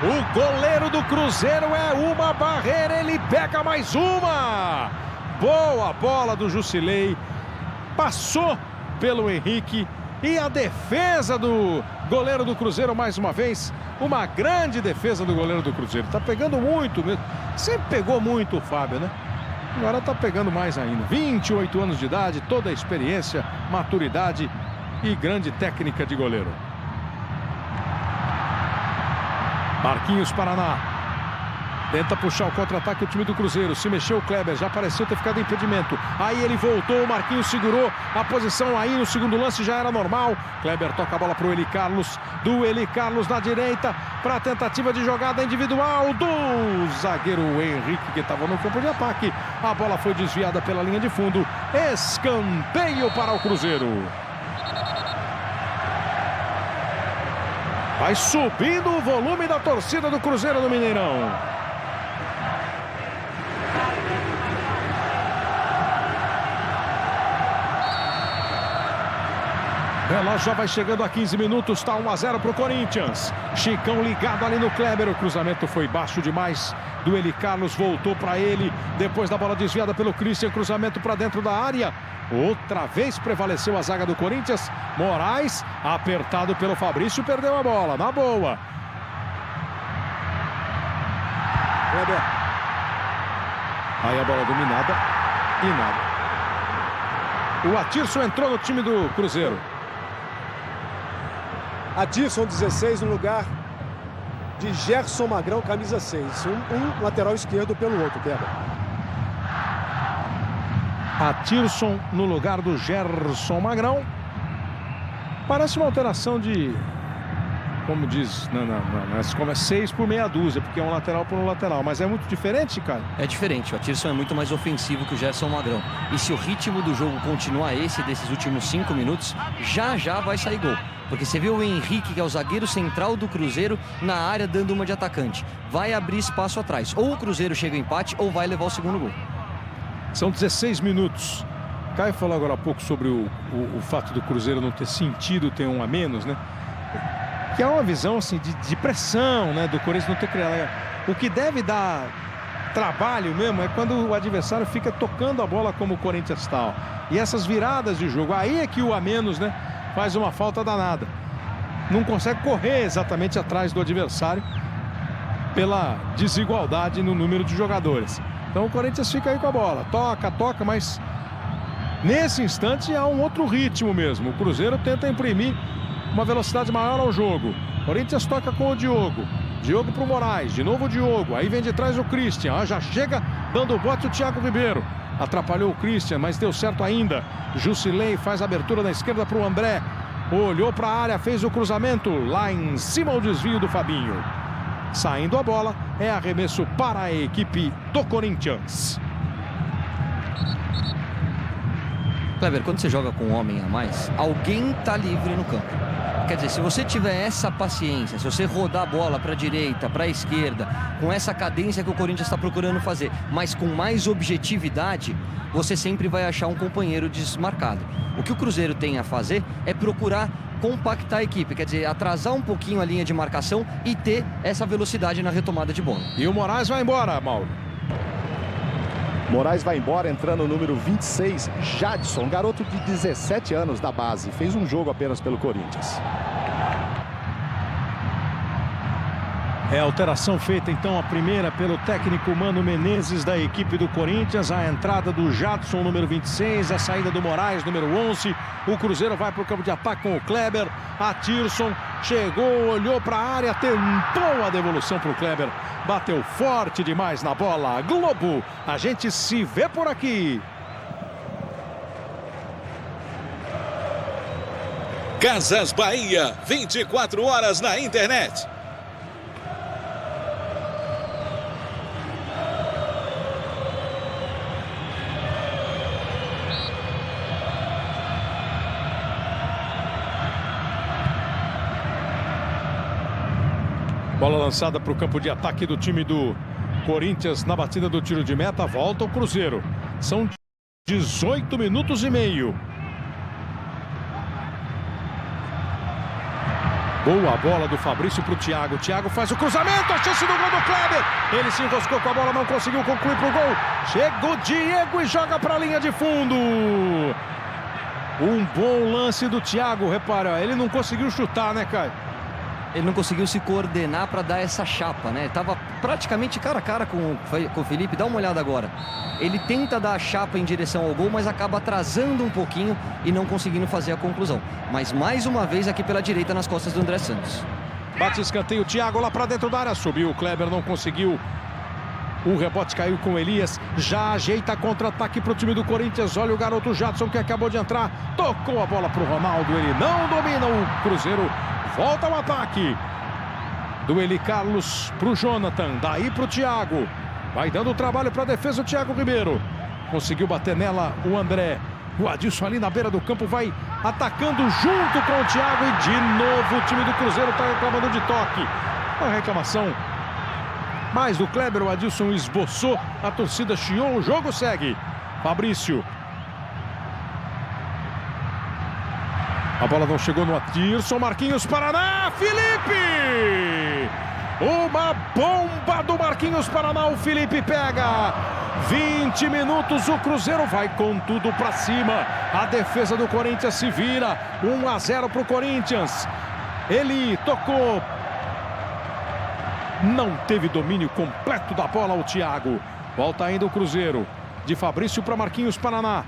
O goleiro do Cruzeiro é uma barreira, ele pega mais uma! Boa bola do Jusilei, passou pelo Henrique e a defesa do goleiro do Cruzeiro mais uma vez, uma grande defesa do goleiro do Cruzeiro, tá pegando muito mesmo, sempre pegou muito o Fábio, né? Agora tá pegando mais ainda. 28 anos de idade, toda a experiência, maturidade e grande técnica de goleiro. Marquinhos Paraná. Tenta puxar o contra-ataque o time do Cruzeiro. Se mexeu o Kleber, já pareceu ter ficado em impedimento. Aí ele voltou, o Marquinhos segurou. A posição aí no segundo lance já era normal. Kleber toca a bola para o Eli Carlos. Do Eli Carlos na direita para a tentativa de jogada individual do zagueiro Henrique, que estava no campo de ataque. A bola foi desviada pela linha de fundo. Escanteio para o Cruzeiro. Vai subindo o volume da torcida do Cruzeiro no Mineirão. O relógio já vai chegando a 15 minutos, está 1-0 para o Corinthians. Chicão ligado ali no Kleber, o cruzamento foi baixo demais do Eli Carlos, voltou para ele, depois da bola desviada pelo Christian, cruzamento para dentro da área. Outra vez prevaleceu a zaga do Corinthians. Moraes, apertado pelo Fabrício, perdeu a bola, na boa. Kleber. Aí a bola dominada e nada. O Atirson entrou no time do Cruzeiro. Atirson, 16, no lugar de Gerson Magrão, camisa 6. Um lateral esquerdo pelo outro, Kleber. Atirson no lugar do Gerson Magrão. Parece uma alteração de, como diz, como é 6 por meia dúzia, porque é um lateral por um lateral. Mas é muito diferente, cara? É diferente, o Atirson é muito mais ofensivo que o Gerson Magrão. E se o ritmo do jogo continuar esse desses últimos 5 minutos, já vai sair gol. Porque você viu o Henrique, que é o zagueiro central do Cruzeiro, na área dando uma de atacante. Vai abrir espaço atrás. Ou o Cruzeiro chega ao empate, ou vai levar o segundo gol. São 16 minutos. Caio falou agora há pouco sobre o fato do Cruzeiro não ter sentido ter um a menos, né? Que é uma visão assim de pressão, né? Do Corinthians não ter criado. O que deve dar trabalho mesmo é quando o adversário fica tocando a bola como o Corinthians está. E essas viradas de jogo, aí é que o a menos, né? Faz uma falta danada. Não consegue correr exatamente atrás do adversário pela desigualdade no número de jogadores. Então o Corinthians fica aí com a bola. Toca, mas nesse instante há um outro ritmo mesmo. O Cruzeiro tenta imprimir uma velocidade maior ao jogo. O Corinthians toca com o Diogo. Diogo pro Moraes, de novo o Diogo. Aí vem de trás o Christian. Já chega dando bote o Thiago Ribeiro. Atrapalhou o Christian, mas deu certo ainda. Jusilei faz a abertura na esquerda para o André. Olhou para a área, fez o cruzamento. Lá em cima o desvio do Fabinho. Saindo a bola, é arremesso para a equipe do Corinthians. Kleber, quando você joga com um homem a mais, alguém tá livre no campo. Quer dizer, se você tiver essa paciência, se você rodar a bola para a direita, para a esquerda, com essa cadência que o Corinthians está procurando fazer, mas com mais objetividade, você sempre vai achar um companheiro desmarcado. O que o Cruzeiro tem a fazer é procurar compactar a equipe, quer dizer, atrasar um pouquinho a linha de marcação e ter essa velocidade na retomada de bola. E o Moraes vai embora, Mauro. Moraes vai embora, entrando o número 26, Jadson, garoto de 17 anos da base. Fez um jogo apenas pelo Corinthians. É a alteração feita então a primeira pelo técnico Mano Menezes da equipe do Corinthians. A entrada do Jadson, número 26, a saída do Moraes, número 11. O Cruzeiro vai para o campo de ataque com o Kleber. Atirson chegou, olhou para a área, tentou a devolução para o Kleber. Bateu forte demais na bola. Globo, a gente se vê por aqui. Casas Bahia, 24 horas na internet. Bola lançada para o campo de ataque do time do Corinthians na batida do tiro de meta. Volta o Cruzeiro. São 18 minutos e meio. Boa bola do Fabrício para o Thiago. Thiago faz o cruzamento. A chance do gol do Kleber. Ele se enroscou com a bola, não conseguiu concluir para o gol. Chega o Diego e joga para a linha de fundo. Um bom lance do Thiago. Repara, ele não conseguiu chutar, né, Caio? Ele não conseguiu se coordenar para dar essa chapa, né? Tava praticamente cara a cara com o Felipe. Dá uma olhada agora. Ele tenta dar a chapa em direção ao gol, mas acaba atrasando um pouquinho e não conseguindo fazer a conclusão. Mas mais uma vez aqui pela direita nas costas do André Santos. Bate escanteio, Thiago lá para dentro da área. Subiu, o Kleber não conseguiu. O rebote caiu com o Elias. Já ajeita contra-ataque para o time do Corinthians. Olha o garoto Jadson que acabou de entrar. Tocou a bola para o Ronaldo. Ele não domina. O Cruzeiro volta ao ataque. Do Eli Carlos para o Jonathan. Daí para o Thiago. Vai dando trabalho para a defesa o Thiago Ribeiro. Conseguiu bater nela o André. O Adilson ali na beira do campo vai atacando junto com o Thiago. E de novo o time do Cruzeiro está reclamando de toque. Uma reclamação mais do Kleber. O Adilson esboçou. A torcida chiou. O jogo segue. Fabrício. A bola não chegou no Adilson. Marquinhos Paraná. Felipe! Uma bomba do Marquinhos Paraná. O Felipe pega. 20 minutos. O Cruzeiro vai com tudo para cima. A defesa do Corinthians se vira. 1-0 para o Corinthians. Ele tocou. Não teve domínio completo da bola o Thiago. Volta ainda o Cruzeiro. De Fabrício para Marquinhos Paraná.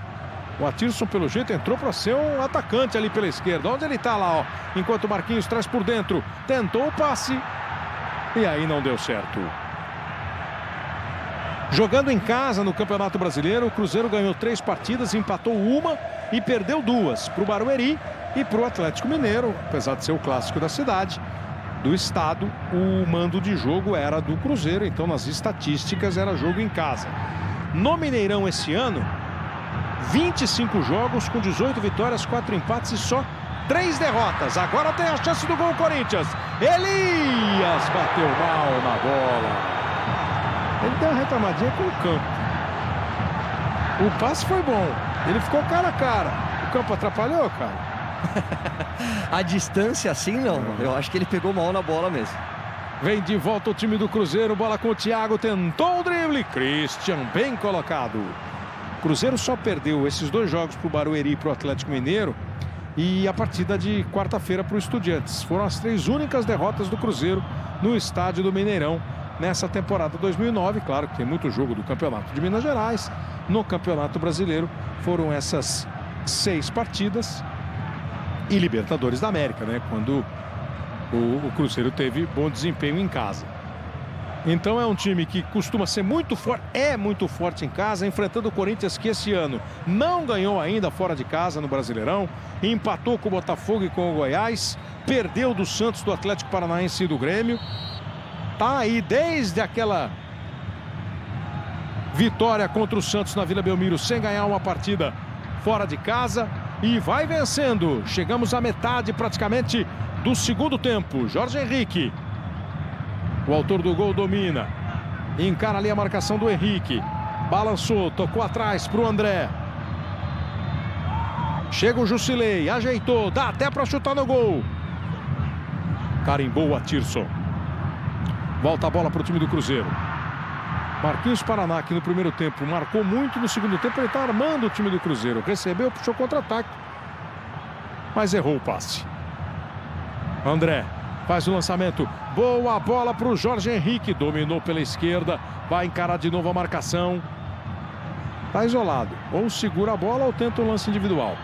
O Adilson, pelo jeito, entrou para ser um atacante ali pela esquerda. Onde ele está lá, ó. Enquanto o Marquinhos traz por dentro. Tentou o passe. E aí não deu certo. Jogando em casa no Campeonato Brasileiro, o Cruzeiro ganhou 3 partidas, empatou uma e perdeu 2 para o Barueri e para o Atlético Mineiro. Apesar de ser o clássico da cidade, do estado, o mando de jogo era do Cruzeiro. Então, nas estatísticas, era jogo em casa. No Mineirão esse ano, 25 jogos com 18 vitórias, 4 empates e só 3 derrotas. Agora tem a chance do gol Corinthians. Elias bateu mal na bola. Ele deu uma reclamadinha com o campo. O passe foi bom. Ele ficou cara a cara. O campo atrapalhou, cara? A distância assim não. Eu acho que ele pegou mal na bola mesmo. Vem de volta o time do Cruzeiro. Bola com o Thiago. Tentou o drible. Christian bem colocado. O Cruzeiro só perdeu esses 2 jogos para o Barueri e para o Atlético Mineiro. E a partida de quarta-feira para o Estudiantes. Foram as 3 únicas derrotas do Cruzeiro no estádio do Mineirão nessa temporada 2009. Claro que tem muito jogo do Campeonato de Minas Gerais. No Campeonato Brasileiro foram essas 6 partidas. E Libertadores da América, né? Quando o Cruzeiro teve bom desempenho em casa. Então é um time que costuma ser muito forte, é muito forte em casa, enfrentando o Corinthians, que esse ano não ganhou ainda fora de casa no Brasileirão, empatou com o Botafogo e com o Goiás, perdeu do Santos, do Atlético Paranaense e do Grêmio. Tá aí desde aquela vitória contra o Santos na Vila Belmiro, sem ganhar uma partida fora de casa, e vai vencendo. Chegamos à metade praticamente do segundo tempo. Jorge Henrique, o autor do gol, domina. Encara ali a marcação do Henrique. Balançou, tocou atrás para o André. Chega o Jusilei, ajeitou, dá até para chutar no gol. Carimbou o Adilson. Volta a bola para o time do Cruzeiro. Marquinhos Paraná, que no primeiro tempo marcou muito, no segundo tempo ele está armando o time do Cruzeiro. Recebeu, puxou contra-ataque, mas errou o passe. André faz o lançamento. Boa bola para o Jorge Henrique. Dominou pela esquerda. Vai encarar de novo a marcação. Está isolado. Ou segura a bola ou tenta o lance individual.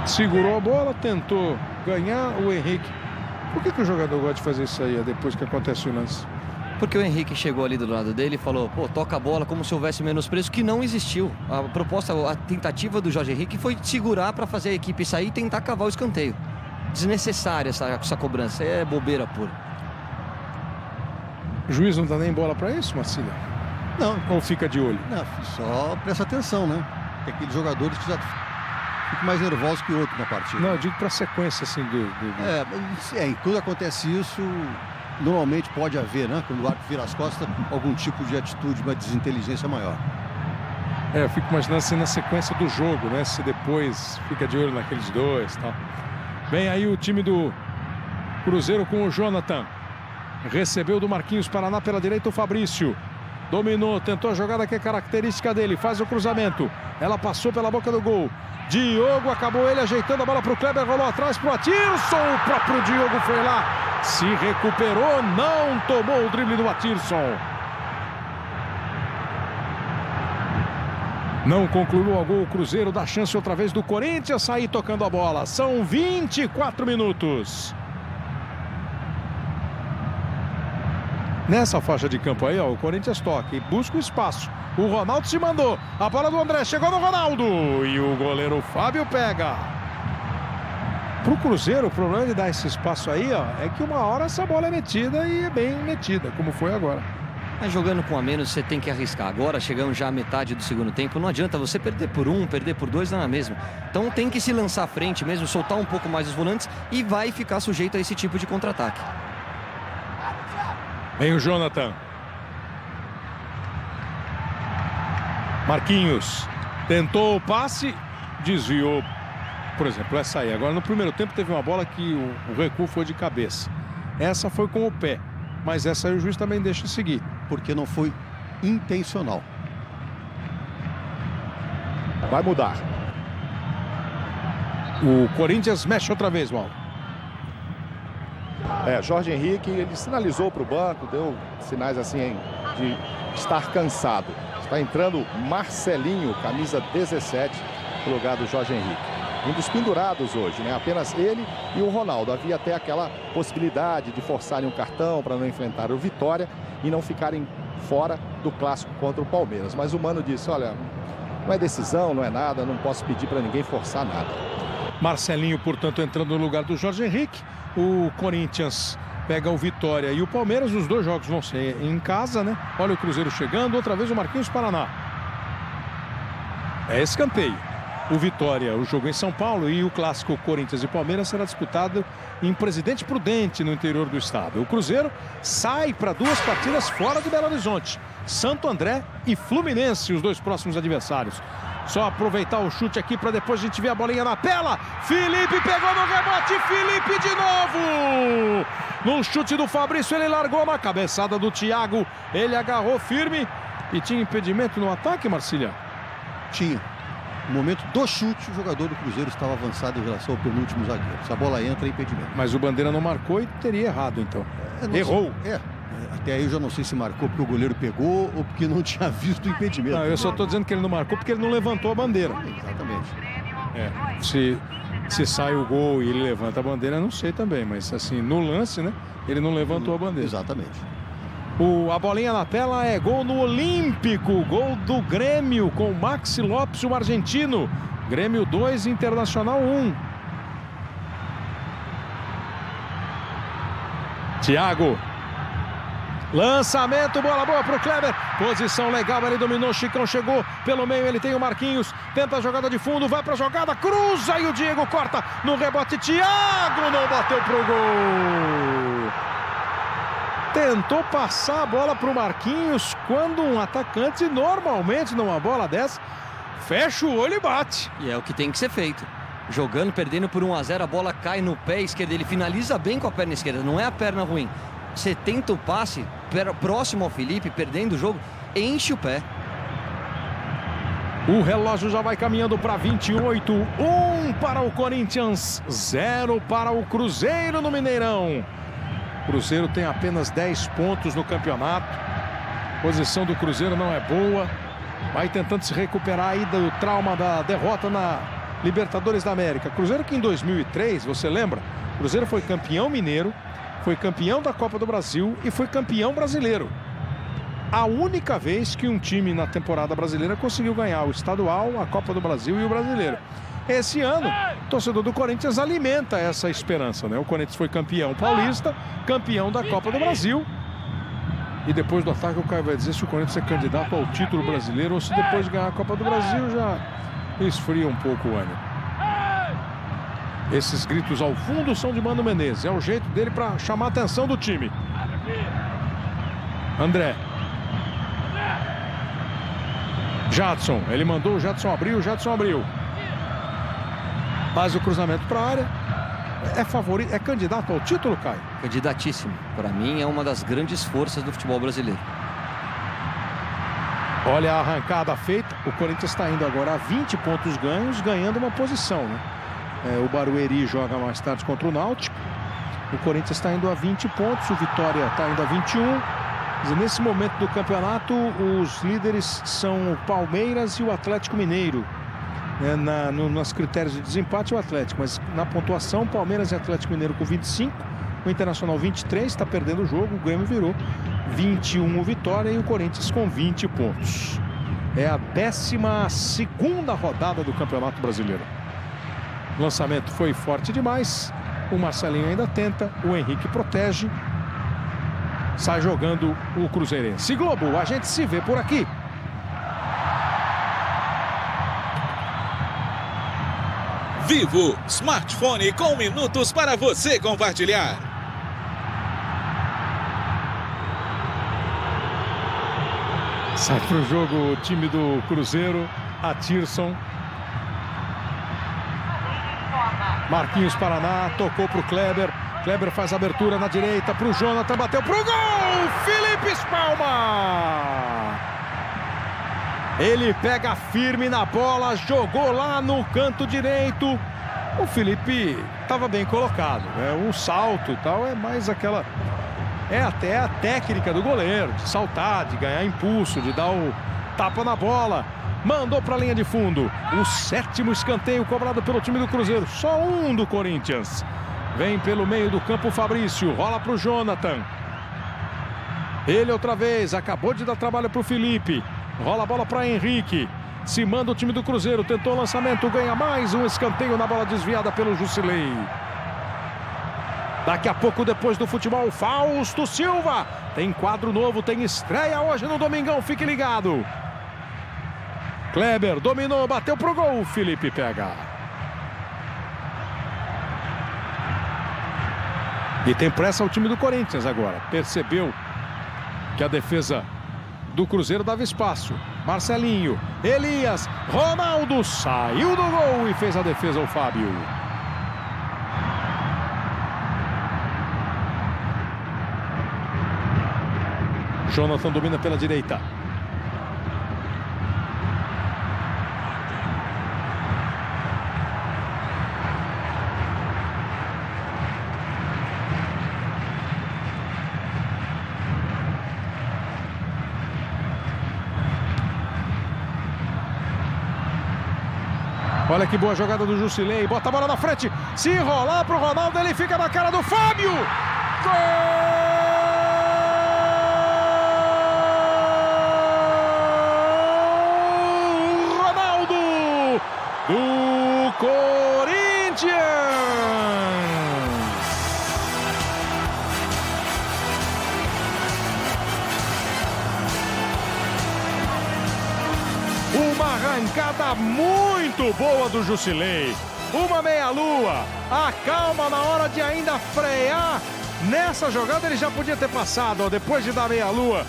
Segurou a bola, tentou ganhar o Henrique. Por que o jogador gosta de fazer isso aí depois que acontece o lance? Porque o Henrique chegou ali do lado dele e falou, pô, toca a bola como se houvesse menosprezo, que não existiu. A proposta, a tentativa do Jorge Henrique foi segurar para fazer a equipe sair e tentar cavar o escanteio. Desnecessária essa cobrança, é bobeira pura. O juiz não dá nem bola para isso, Marcílio? Não. Ou fica de olho? Não, só presta atenção, né? Tem aqueles jogadores que já ficam mais nervosos que outros na partida. Não, eu digo para a sequência, assim, E quando acontece isso, normalmente pode haver, né? Quando o árbitro vira as costas, algum tipo de atitude, uma desinteligência maior. Eu fico imaginando assim na sequência do jogo, né? Se depois fica de olho naqueles dois e tal. Vem aí o time do Cruzeiro com o Jonathan. Recebeu do Marquinhos Paraná pela direita o Fabrício. Dominou, tentou a jogada que é característica dele. Faz o cruzamento. Ela passou pela boca do gol. Diogo acabou ele ajeitando a bola para o Kleber. Rolou atrás para o Atirson. O próprio Diogo foi lá. Se recuperou. Não tomou o drible do Atirson. Não concluiu o gol. O Cruzeiro dá chance outra vez do Corinthians sair tocando a bola. São 24 minutos. Nessa faixa de campo aí, ó, o Corinthians toca e busca o espaço. O Ronaldo se mandou. A bola do André chegou no Ronaldo. E o goleiro Fábio pega. Pro Cruzeiro, o problema de dar esse espaço aí, ó, é que uma hora essa bola é metida e é bem metida, como foi agora. Mas jogando com a menos, você tem que arriscar. Agora, chegamos já à metade do segundo tempo. Não adianta você perder por 1, perder por 2, não é mesmo. Então tem que se lançar à frente mesmo, soltar um pouco mais os volantes e vai ficar sujeito a esse tipo de contra-ataque. Vem o Jonathan. Marquinhos tentou o passe, desviou. Por exemplo, essa aí. Agora no primeiro tempo teve uma bola que o recuo foi de cabeça. Essa foi com o pé. Mas essa aí o juiz também deixa seguir. Porque não foi intencional. Vai mudar. O Corinthians mexe outra vez, Mauro. Jorge Henrique, ele sinalizou para o banco, deu sinais assim de estar cansado. Está entrando Marcelinho, camisa 17, no lugar do Jorge Henrique. Um dos pendurados hoje, né? Apenas ele e o Ronaldo. Havia até aquela possibilidade de forçarem um cartão para não enfrentar o Vitória e não ficarem fora do clássico contra o Palmeiras. Mas o Mano disse, olha, não é decisão, não é nada, não posso pedir para ninguém forçar nada. Marcelinho, portanto, entrando no lugar do Jorge Henrique. O Corinthians pega o Vitória e o Palmeiras. Os dois jogos vão ser em casa, né? Olha o Cruzeiro chegando, outra vez o Marquinhos Paraná. É escanteio. O Vitória, o jogo em São Paulo, e o clássico Corinthians e Palmeiras será disputado em Presidente Prudente, no interior do estado. O Cruzeiro sai para 2 partidas fora de Belo Horizonte. Santo André e Fluminense, os 2 próximos adversários. Só aproveitar o chute aqui para depois a gente ver a bolinha na tela. Felipe pegou no rebote, Felipe de novo. No chute do Fabrício, ele largou na cabeçada do Thiago. Ele agarrou firme e tinha impedimento no ataque, Marcília? Tinha. No momento do chute, o jogador do Cruzeiro estava avançado em relação ao penúltimo zagueiro. Se a bola entra, é impedimento. Mas o Bandeira não marcou e teria errado, então. Errou. Até aí eu já não sei se marcou porque o goleiro pegou ou porque não tinha visto o impedimento. Não, eu só estou dizendo que ele não marcou porque ele não levantou a bandeira. Exatamente. Se sai o gol e ele levanta a bandeira, não sei também. Mas assim, no lance, né? Ele não levantou a bandeira. Exatamente. A bolinha na tela é gol no Olímpico. Gol do Grêmio com o Maxi Lopes, o argentino. Grêmio 2, Internacional 1. Thiago. Lançamento, bola boa pro Kleber. Posição legal, ele dominou, Chicão chegou pelo meio, ele tem o Marquinhos. Tenta a jogada de fundo, vai pra jogada, cruza e o Diego corta no rebote. Thiago não bateu pro gol. Tentou passar a bola pro Marquinhos quando um atacante normalmente numa bola dessa fecha o olho e bate. E é o que tem que ser feito. Jogando, perdendo por 1-0, a bola cai no pé esquerdo. Ele finaliza bem com a perna esquerda, não é a perna ruim. Você tenta o passe próximo ao Felipe, perdendo o jogo, enche o pé. O relógio já vai caminhando para 28. 1 para o Corinthians, 0 para o Cruzeiro no Mineirão. O Cruzeiro tem apenas 10 pontos no campeonato. A posição do Cruzeiro não é boa. Vai tentando se recuperar aí do trauma da derrota na Libertadores da América. Cruzeiro que em 2003, você lembra? O Cruzeiro foi campeão mineiro, foi campeão da Copa do Brasil e foi campeão brasileiro. A única vez que um time na temporada brasileira conseguiu ganhar o estadual, a Copa do Brasil e o brasileiro. Esse ano, o torcedor do Corinthians alimenta essa esperança, né? O Corinthians foi campeão paulista, campeão da Copa do Brasil. E depois do ataque o Caio vai dizer se o Corinthians é candidato ao título brasileiro ou se depois de ganhar a Copa do Brasil já esfria um pouco o ânimo. Esses gritos ao fundo são de Mano Menezes. É o jeito dele para chamar a atenção do time. André. Jadson. Ele mandou o Jadson abrir. O Jadson abriu. Faz o cruzamento para a área. É favorito, é candidato ao título, Caio? Candidatíssimo. Para mim é uma das grandes forças do futebol brasileiro. Olha a arrancada feita. O Corinthians está indo agora a 20 pontos ganhos, ganhando uma posição, né? O Barueri joga mais tarde contra o Náutico. O Corinthians está indo a 20 pontos, o Vitória está indo a 21. Mas nesse momento do campeonato, os líderes são o Palmeiras e o Atlético Mineiro. Nos critérios de desempate, o Atlético, mas na pontuação, Palmeiras e Atlético Mineiro com 25. O Internacional 23, está perdendo o jogo, o Grêmio virou 21 o Vitória e o Corinthians com 20 pontos. É a 12ª rodada do Campeonato Brasileiro. O lançamento foi forte demais. O Marcelinho ainda tenta. O Henrique protege. Sai jogando o Cruzeirense. Globo, a gente se vê por aqui. Vivo, smartphone com minutos para você compartilhar. Sai para o jogo o time do Cruzeiro. Atirson. Marquinhos Paraná, tocou para o Kleber. Kleber faz a abertura na direita para o Jonathan, bateu para o gol! Felipe Spalma! Ele pega firme na bola, jogou lá no canto direito. O Felipe estava bem colocado, né? Um salto e tal, é mais aquela... É até a técnica do goleiro, de saltar, de ganhar impulso, de dar o tapa na bola. Mandou para a linha de fundo. O 7º escanteio cobrado pelo time do Cruzeiro. Só um do Corinthians. Vem pelo meio do campo o Fabrício. Rola para o Jonathan. Ele outra vez. Acabou de dar trabalho para o Felipe. Rola a bola para Henrique. Se manda o time do Cruzeiro. Tentou o lançamento. Ganha mais um escanteio na bola desviada pelo Jusilei. Daqui a pouco, depois do futebol, Fausto Silva. Tem quadro novo. Tem estreia hoje no Domingão. Fique ligado. Kleber dominou, bateu pro gol, o Felipe pega. E tem pressa o time do Corinthians agora. Percebeu que a defesa do Cruzeiro dava espaço. Marcelinho, Elias, Ronaldo saiu do gol e fez a defesa o Fábio. Jonathan domina pela direita. Olha que boa jogada do Jusilei. Bota a bola na frente. Se enrolar pro Ronaldo, ele fica na cara do Fábio. Gol! Ronaldo do Corinthians. Uma arrancada muito boa do Jusilei. Uma meia-lua. A calma na hora de ainda frear. Nessa jogada ele já podia ter passado, ó, depois de dar meia-lua.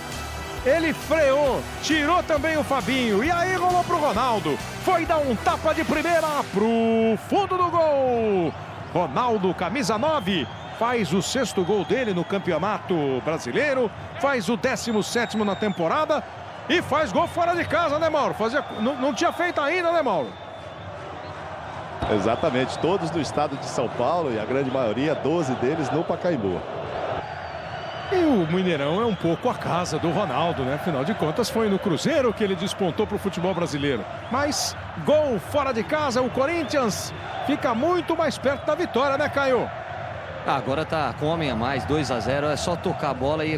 Ele freou, tirou também o Fabinho. E aí rolou pro Ronaldo. Foi dar um tapa de primeira pro fundo do gol. Ronaldo, camisa 9. Faz o 6º gol dele no Campeonato Brasileiro. Faz o 17º na temporada. E faz gol fora de casa, né, Mauro? Não tinha feito ainda, né, Mauro? Exatamente, todos no estado de São Paulo e a grande maioria, 12 deles no Pacaembu. E o Mineirão é um pouco a casa do Ronaldo, né? Afinal de contas, foi no Cruzeiro que ele despontou para o futebol brasileiro. Mas gol fora de casa, o Corinthians fica muito mais perto da vitória, né, Caio? Agora tá com homem a mais, 2-0, é só tocar a bola e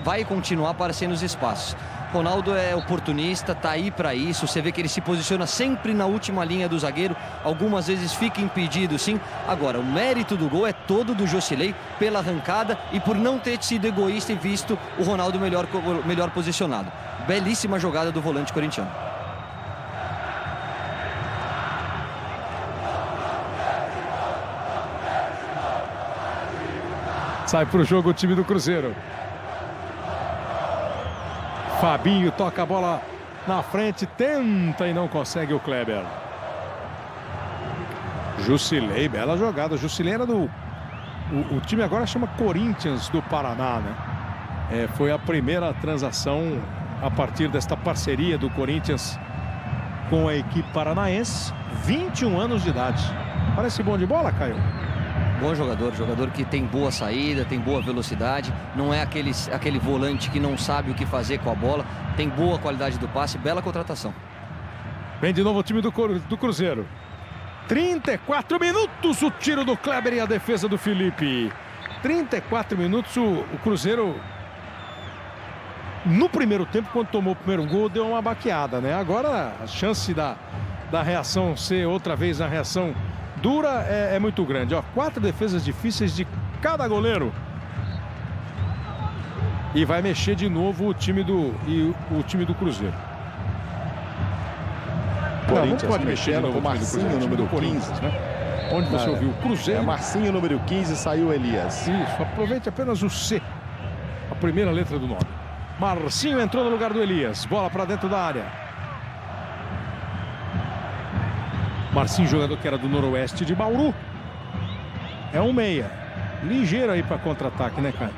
vai continuar aparecendo os espaços. Ronaldo é oportunista, tá aí para isso. Você vê que ele se posiciona sempre na última linha do zagueiro. Algumas vezes fica impedido, sim. Agora, o mérito do gol é todo do Jossilei pela arrancada e por não ter sido egoísta e visto o Ronaldo melhor posicionado. Belíssima jogada do volante corintiano. Sai pro jogo o time do Cruzeiro. Fabinho toca a bola na frente, tenta e não consegue o Kleber. Jossilei, bela jogada. Jossilei era do... O time agora chama Corinthians do Paraná, né? Foi a primeira transação a partir desta parceria do Corinthians com a equipe paranaense. 21 anos de idade. Parece bom de bola, Caio? Bom jogador que tem boa saída, tem boa velocidade, não é aquele volante que não sabe o que fazer com a bola, tem boa qualidade do passe, bela contratação. Vem de novo o time do Cruzeiro. 34 minutos o tiro do Kleber e a defesa do Felipe. 34 minutos o Cruzeiro, no primeiro tempo, quando tomou o primeiro gol, deu uma baqueada, né? Agora a chance da reação ser outra vez a reação dura é muito grande. Ó, 4 defesas difíceis de cada goleiro. E vai mexer de novo o time do Cruzeiro. Corinthians não pode mexer de novo o Marcinho, número 15, né? Onde você ouviu? Cruzeiro. Marcinho, número 15, saiu Elias. Isso, aproveite apenas o C, a primeira letra do nome. Marcinho entrou no lugar do Elias. Bola para dentro da área. Marcinho, jogador que era do Noroeste de Bauru. É um meia. Ligeiro aí para contra-ataque, né, Caio?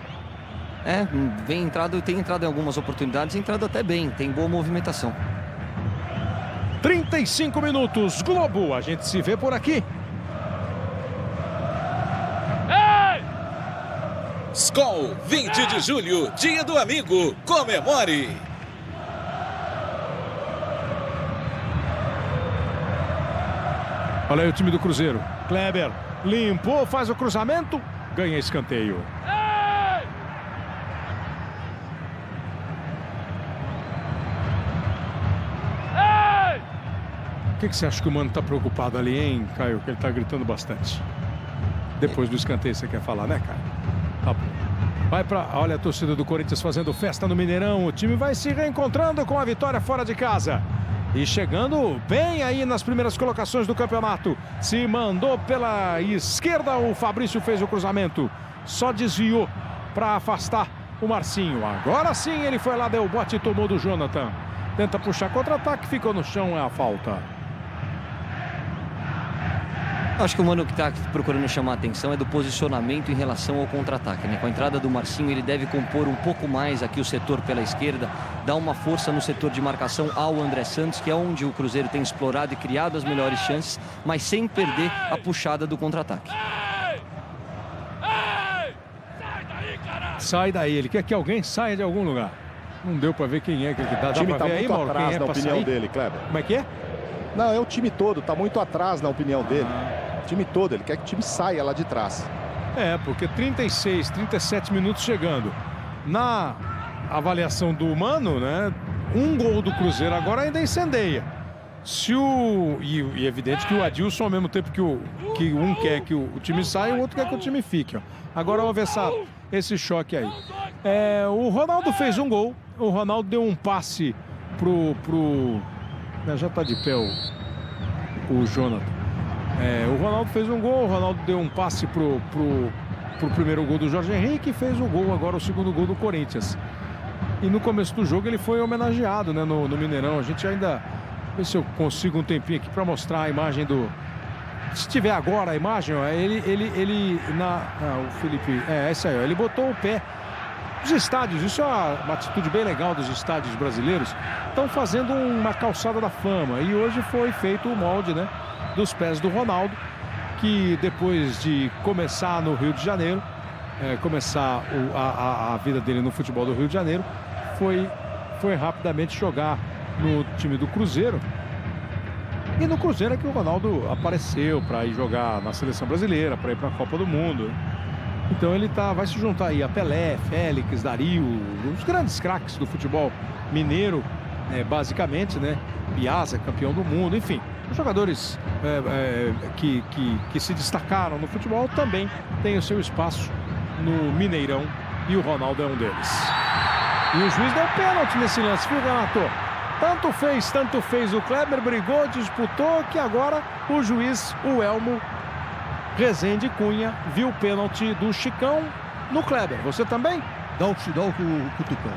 Tem entrado em algumas oportunidades, entrado até bem, tem boa movimentação. 35 minutos, Globo. A gente se vê por aqui. Skol, 20 de julho, dia do amigo. Comemore! Olha aí o time do Cruzeiro. Kleber limpou, faz o cruzamento, ganha escanteio. O que você acha que o Mano tá preocupado ali, hein, Caio? Que ele tá gritando bastante. Depois do escanteio você quer falar, né, Caio? Tá bom. Olha a torcida do Corinthians fazendo festa no Mineirão. O time vai se reencontrando com a vitória fora de casa. E chegando bem aí nas primeiras colocações do campeonato. Se mandou pela esquerda, o Fabrício fez o cruzamento. Só desviou para afastar o Marcinho. Agora sim ele foi lá, deu o bote e tomou do Jonathan. Tenta puxar contra-ataque, ficou no chão, é a falta. Acho que o Mano que está procurando chamar a atenção é do posicionamento em relação ao contra-ataque, né? Com a entrada do Marcinho, ele deve compor um pouco mais aqui o setor pela esquerda, dar uma força no setor de marcação ao André Santos, que é onde o Cruzeiro tem explorado e criado as melhores chances, mas sem perder a puxada do contra-ataque. Sai daí, ele quer que alguém saia de algum lugar. Não deu para ver quem é que ele dá. O time está muito Mauro, atrás, quem é na opinião sair? dele, Kleber. Como é que é? Não, é o time todo, tá muito atrás na opinião dele. O time todo, ele quer que o time saia lá de trás. Porque 36, 37 minutos chegando. Na avaliação do Mano, né? Um gol do Cruzeiro agora ainda incendeia. E é evidente que o Adilson, ao mesmo tempo que um quer que o time saia, o outro quer que o time fique. Ó. Agora houve esse choque aí. O Ronaldo fez um gol. O Ronaldo deu um passe pro já tá de pé o Jonathan. O Ronaldo fez um gol, o Ronaldo deu um passe pro primeiro gol do Jorge Henrique e fez o gol, agora o segundo gol do Corinthians. E no começo do jogo ele foi homenageado, né, no Mineirão. A gente ainda... Vê se eu consigo um tempinho aqui para mostrar a imagem do... Se tiver agora a imagem, ó, o Felipe... essa aí, ó, ele botou o pé. Os estádios, isso é uma atitude bem legal dos estádios brasileiros. Estão fazendo uma calçada da fama. E hoje foi feito o molde, né, dos pés do Ronaldo, que depois de começar no Rio de Janeiro, começar a vida dele no futebol do Rio de Janeiro, foi rapidamente jogar no time do Cruzeiro. E no Cruzeiro é que o Ronaldo apareceu para ir jogar na seleção brasileira, para ir para a Copa do Mundo. Então ele vai se juntar aí a Pelé, Félix, Dario, os grandes craques do futebol mineiro, basicamente, né? Piazza, campeão do mundo, enfim. Os jogadores que se destacaram no futebol também têm o seu espaço no Mineirão e o Ronaldo é um deles. E o juiz deu pênalti nesse lance, viu, Renato? Tanto fez, o Kleber brigou, disputou, que agora o juiz, o Elmo Rezende Cunha, viu o pênalti do Chicão no Kleber. Você também? Dá o cutucão.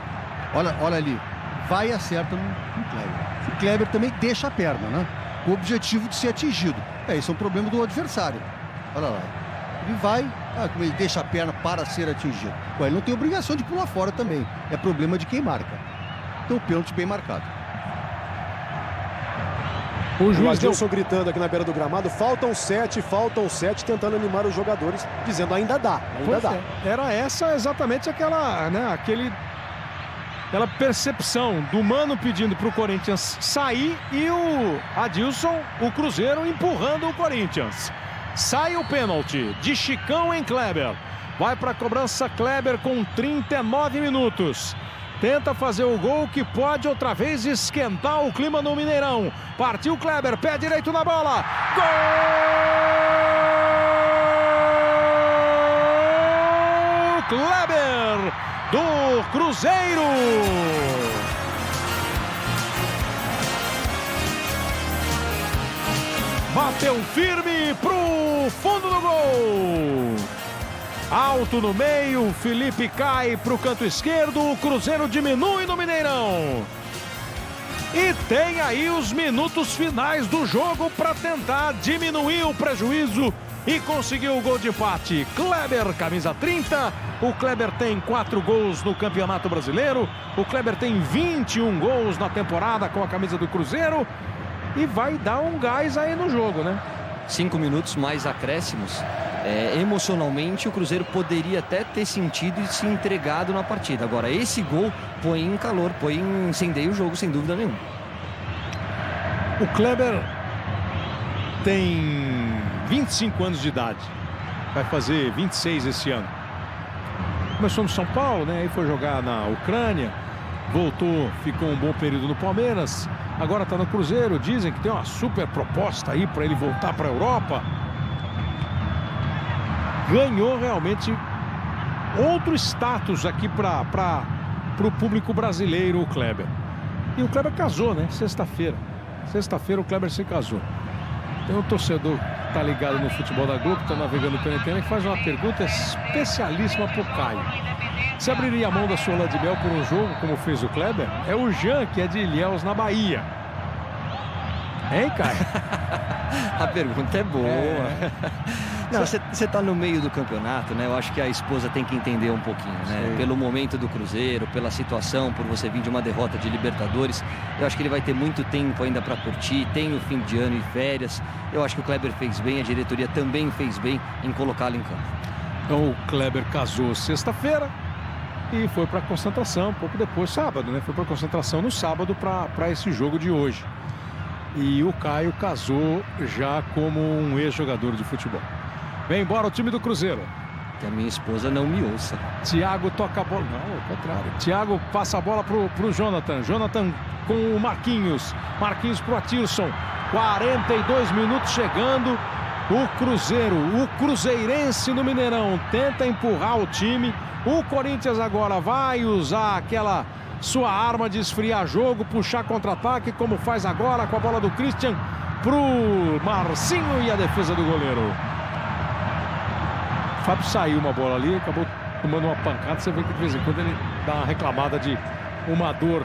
Olha ali, vai e acerta no Kleber. O Kleber também deixa a perna, né? Com o objetivo de ser atingido. Isso é um problema do adversário. Olha lá. Ele vai, como ele deixa a perna para ser atingido. Ele não tem obrigação de pular fora também. É problema de quem marca. Então o pênalti bem marcado. O juiz Adilson gritando aqui na beira do gramado, faltam 7, tentando animar os jogadores, dizendo ainda dá. Era essa exatamente aquela percepção do Mano pedindo para o Corinthians sair e o Adilson, o Cruzeiro, empurrando o Corinthians. Sai o pênalti de Chicão em Kleber. Vai para a cobrança Kleber com 39 minutos. Tenta fazer o gol que pode outra vez esquentar o clima no Mineirão. Partiu Kleber, pé direito na bola. Gol! Kleber do Cruzeiro. Bateu firme pro fundo do gol. Alto no meio, Felipe cai para o canto esquerdo, o Cruzeiro diminui no Mineirão. E tem aí os minutos finais do jogo para tentar diminuir o prejuízo e conseguir o gol de empate. Kleber, camisa 30, o Kleber tem 4 gols no Campeonato Brasileiro, o Kleber tem 21 gols na temporada com a camisa do Cruzeiro e vai dar um gás aí no jogo, né? 5 minutos mais acréscimos. Emocionalmente o Cruzeiro poderia até ter sentido e se entregado na partida. Agora esse gol põe em calor, incendeia o jogo sem dúvida nenhuma. O Kleber tem 25 anos de idade, vai fazer 26 esse ano. Começou no São Paulo, né? Aí foi jogar na Ucrânia, voltou, ficou um bom período no Palmeiras, agora está no Cruzeiro. Dizem que tem uma super proposta aí para ele voltar para a Europa. Ganhou realmente outro status aqui para o público brasileiro, o Kleber. E o Kleber casou, né? Sexta-feira o Kleber se casou. Tem um torcedor que tá ligado no futebol da Globo, tá navegando pela internet, que faz uma pergunta especialíssima pro Caio. Você abriria a mão da sua lua de mel por um jogo, como fez o Kleber? É o Jean, que é de Ilhéus, na Bahia. Hein, Caio? A pergunta é boa. Não, você tá no meio do campeonato, né? Eu acho que a esposa tem que entender um pouquinho, né? Sim. Pelo momento do Cruzeiro, pela situação, por você vir de uma derrota de Libertadores. Eu acho que ele vai ter muito tempo ainda para curtir. Tem o fim de ano e férias. Eu acho que o Kleber fez bem, a diretoria também fez bem em colocá-lo em campo. Então o Kleber casou sexta-feira e foi para a concentração, um pouco depois, sábado, né? Foi para a concentração no sábado para esse jogo de hoje. E o Caio casou já como um ex-jogador de futebol. Vem embora o time do Cruzeiro. Que a minha esposa não me ouça. Thiago toca a bola. Não, ao contrário. Thiago passa a bola pro Jonathan. Jonathan com o Marquinhos. Marquinhos pro Atilson. 42 minutos chegando. O Cruzeiro, o cruzeirense no Mineirão, tenta empurrar o time. O Corinthians agora vai usar aquela sua arma de esfriar jogo, puxar contra-ataque, como faz agora com a bola do Christian pro Marcinho e a defesa do goleiro. O Fábio saiu uma bola ali, acabou tomando uma pancada. Você vê que de vez em quando ele dá uma reclamada de uma dor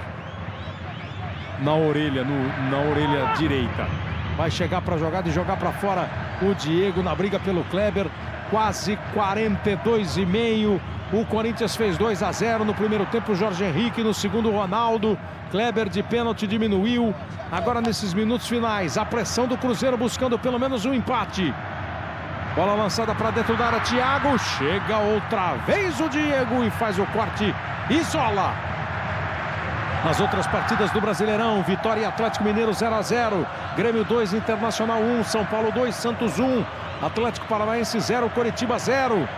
na orelha, na orelha direita. Vai chegar para jogar, de jogar para fora o Diego na briga pelo Kleber. Quase 42,5. O Corinthians fez 2-0 no primeiro tempo, Jorge Henrique, no segundo Ronaldo. Kleber de pênalti diminuiu. Agora nesses minutos finais, a pressão do Cruzeiro buscando pelo menos um empate. Bola lançada para dentro da área, Thiago, chega outra vez o Diego e faz o corte, isola. Nas outras partidas do Brasileirão, Vitória e Atlético Mineiro 0-0, Grêmio 2, Internacional 1, São Paulo 2, Santos 1, Atlético Paranaense 0, Coritiba 0.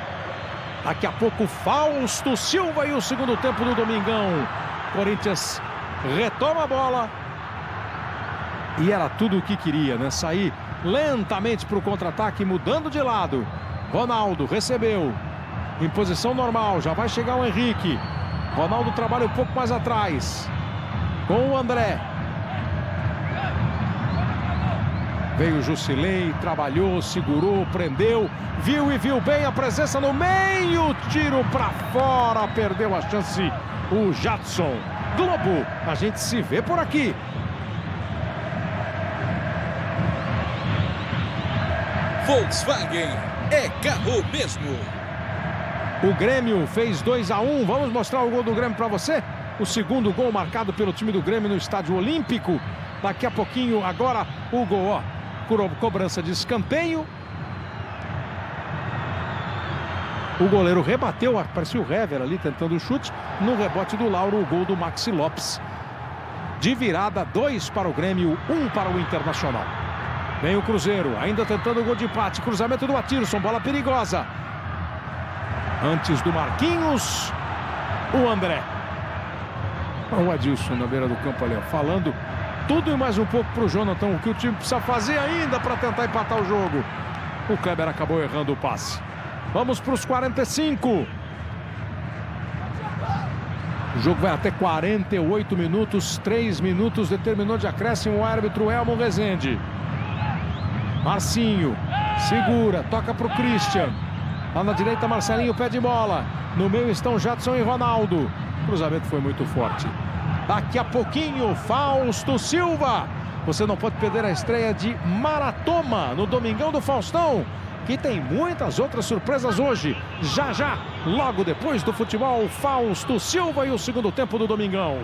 Daqui a pouco Fausto Silva e o segundo tempo do Domingão. Corinthians retoma a bola e era tudo o que queria, né? Sair lentamente para o contra-ataque, mudando de lado. Ronaldo recebeu em posição normal, já vai chegar o Henrique. Ronaldo trabalha um pouco mais atrás com o André. Veio o Jusilei, trabalhou, segurou, prendeu, viu e viu bem a presença no meio, tiro para fora, perdeu a chance o Jadson. Globo, a gente se vê por aqui. Volkswagen é carro mesmo. O Grêmio fez 2-1, vamos mostrar o gol do Grêmio para você. O segundo gol marcado pelo time do Grêmio no Estádio Olímpico. Daqui a pouquinho, agora o gol, ó. Cobrança de escanteio. O goleiro rebateu, parecia o Hever ali tentando o chute. No rebote do Lauro, o gol do Maxi Lopes. De virada, 2 para o Grêmio, 1 para o Internacional. Vem o Cruzeiro, ainda tentando o gol de empate. Cruzamento do Atirson, bola perigosa. Antes do Marquinhos, o André. O Adilson na beira do campo ali, ó, falando tudo e mais um pouco para o Jonathan, o que o time precisa fazer ainda para tentar empatar o jogo. O Kleber acabou errando o passe. Vamos para os 45. O jogo vai até 48 minutos, 3 minutos determinou de acréscimo o árbitro Elmo Rezende. Marcinho, segura, toca para o Christian. Lá na direita, Marcelinho pede bola. No meio estão Jadson e Ronaldo. O cruzamento foi muito forte. Daqui a pouquinho, Fausto Silva. Você não pode perder a estreia de Maratoma no Domingão do Faustão, que tem muitas outras surpresas hoje. Já, já, logo depois do futebol, Fausto Silva e o segundo tempo do Domingão.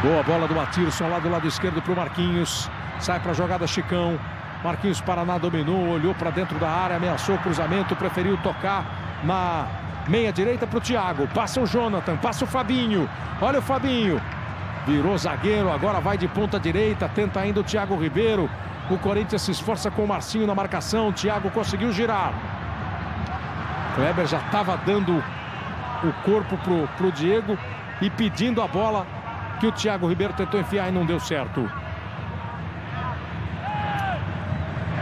Boa bola do Atirson lá do lado esquerdo para o Marquinhos. Sai para a jogada Chicão. Marquinhos Paraná dominou, olhou para dentro da área, ameaçou o cruzamento, preferiu tocar na meia direita para o Thiago. Passa o Jonathan, passa o Fabinho. Olha o Fabinho. Virou zagueiro, agora vai de ponta direita, tenta ainda o Thiago Ribeiro. O Corinthians se esforça com o Marcinho na marcação. O Thiago conseguiu girar. Kleber já estava dando o corpo pro Diego e pedindo a bola que o Thiago Ribeiro tentou enfiar e não deu certo.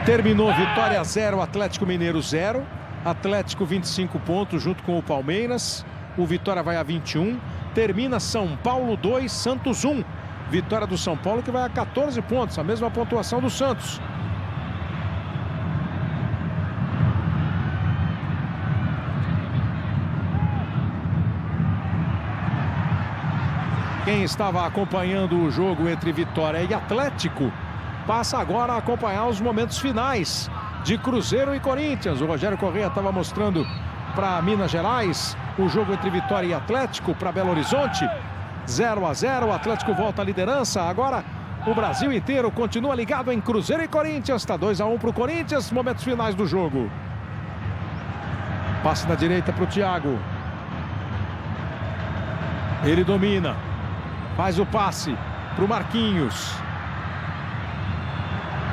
Terminou Vitória 0, Atlético Mineiro 0. Atlético 25 pontos junto com o Palmeiras. O Vitória vai a 21. Termina São Paulo 2, Santos 1. Vitória do São Paulo que vai a 14 pontos, a mesma pontuação do Santos. Quem estava acompanhando o jogo entre Vitória e Atlético passa agora a acompanhar os momentos finais de Cruzeiro e Corinthians. O Rogério Corrêa estava mostrando para Minas Gerais o jogo entre Vitória e Atlético, para Belo Horizonte. 0-0, o Atlético volta à liderança. Agora o Brasil inteiro continua ligado em Cruzeiro e Corinthians. Está 2-1 para o Corinthians, momentos finais do jogo. Passe na direita para o Thiago. Ele domina. Faz o passe para o Marquinhos.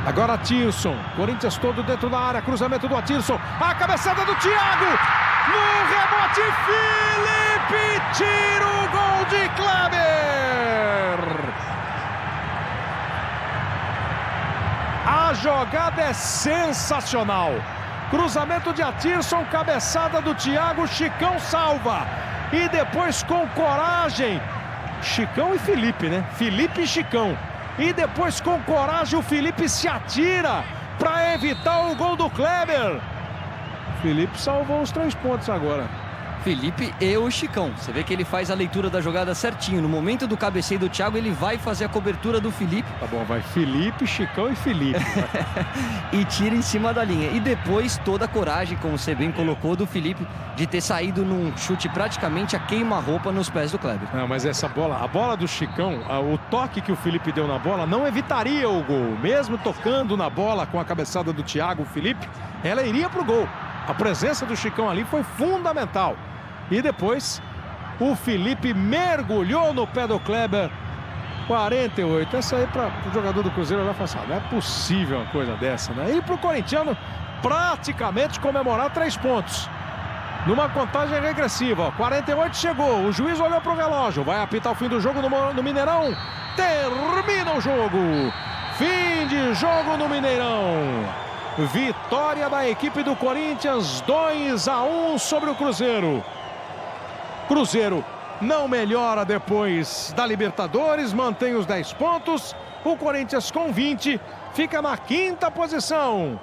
Agora Atirson. Corinthians todo dentro da área. Cruzamento do Atirson. A cabeçada do Thiago. No rebote, Felipe tira o gol de Kleber. A jogada é sensacional. Cruzamento de Atirson, cabeçada do Thiago, Chicão salva. E depois com coragem, Chicão e Felipe, né? Felipe e Chicão. E depois com coragem o Felipe se atira para evitar o gol do Kleber. Felipe salvou os 3 pontos agora. Felipe e o Chicão. Você vê que ele faz a leitura da jogada certinho. No momento do cabeceio do Thiago, ele vai fazer a cobertura do Felipe. Tá bom, vai Felipe, Chicão e Felipe. E tira em cima da linha. E depois toda a coragem, como você bem colocou, do Felipe de ter saído num chute praticamente a queima-roupa nos pés do Kleber. Não, mas essa bola, a bola do Chicão, o toque que o Felipe deu na bola não evitaria o gol. Mesmo tocando na bola com a cabeçada do Thiago, o Felipe, ela iria pro gol. A presença do Chicão ali foi fundamental. E depois O Felipe mergulhou no pé do Kleber. 48. Essa aí para o jogador do Cruzeiro vai falar, não é possível uma coisa dessa, né? E para o corintiano praticamente comemorar 3 pontos. Numa contagem regressiva, ó. 48 chegou, o juiz olhou para o relógio, vai apitar o fim do jogo no Mineirão. Termina o jogo. Fim de jogo no Mineirão. Vitória da equipe do Corinthians, 2-1 sobre o Cruzeiro. Cruzeiro não melhora depois da Libertadores, mantém os 10 pontos. O Corinthians com 20 fica na 5ª posição.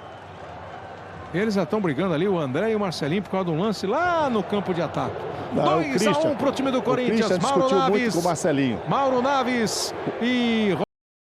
Eles já estão brigando ali, o André e o Marcelinho, por causa de um lance lá no campo de ataque. 2-1 para o time do Corinthians. Mauro Naves, muito com o Marcelinho. Mauro Naves e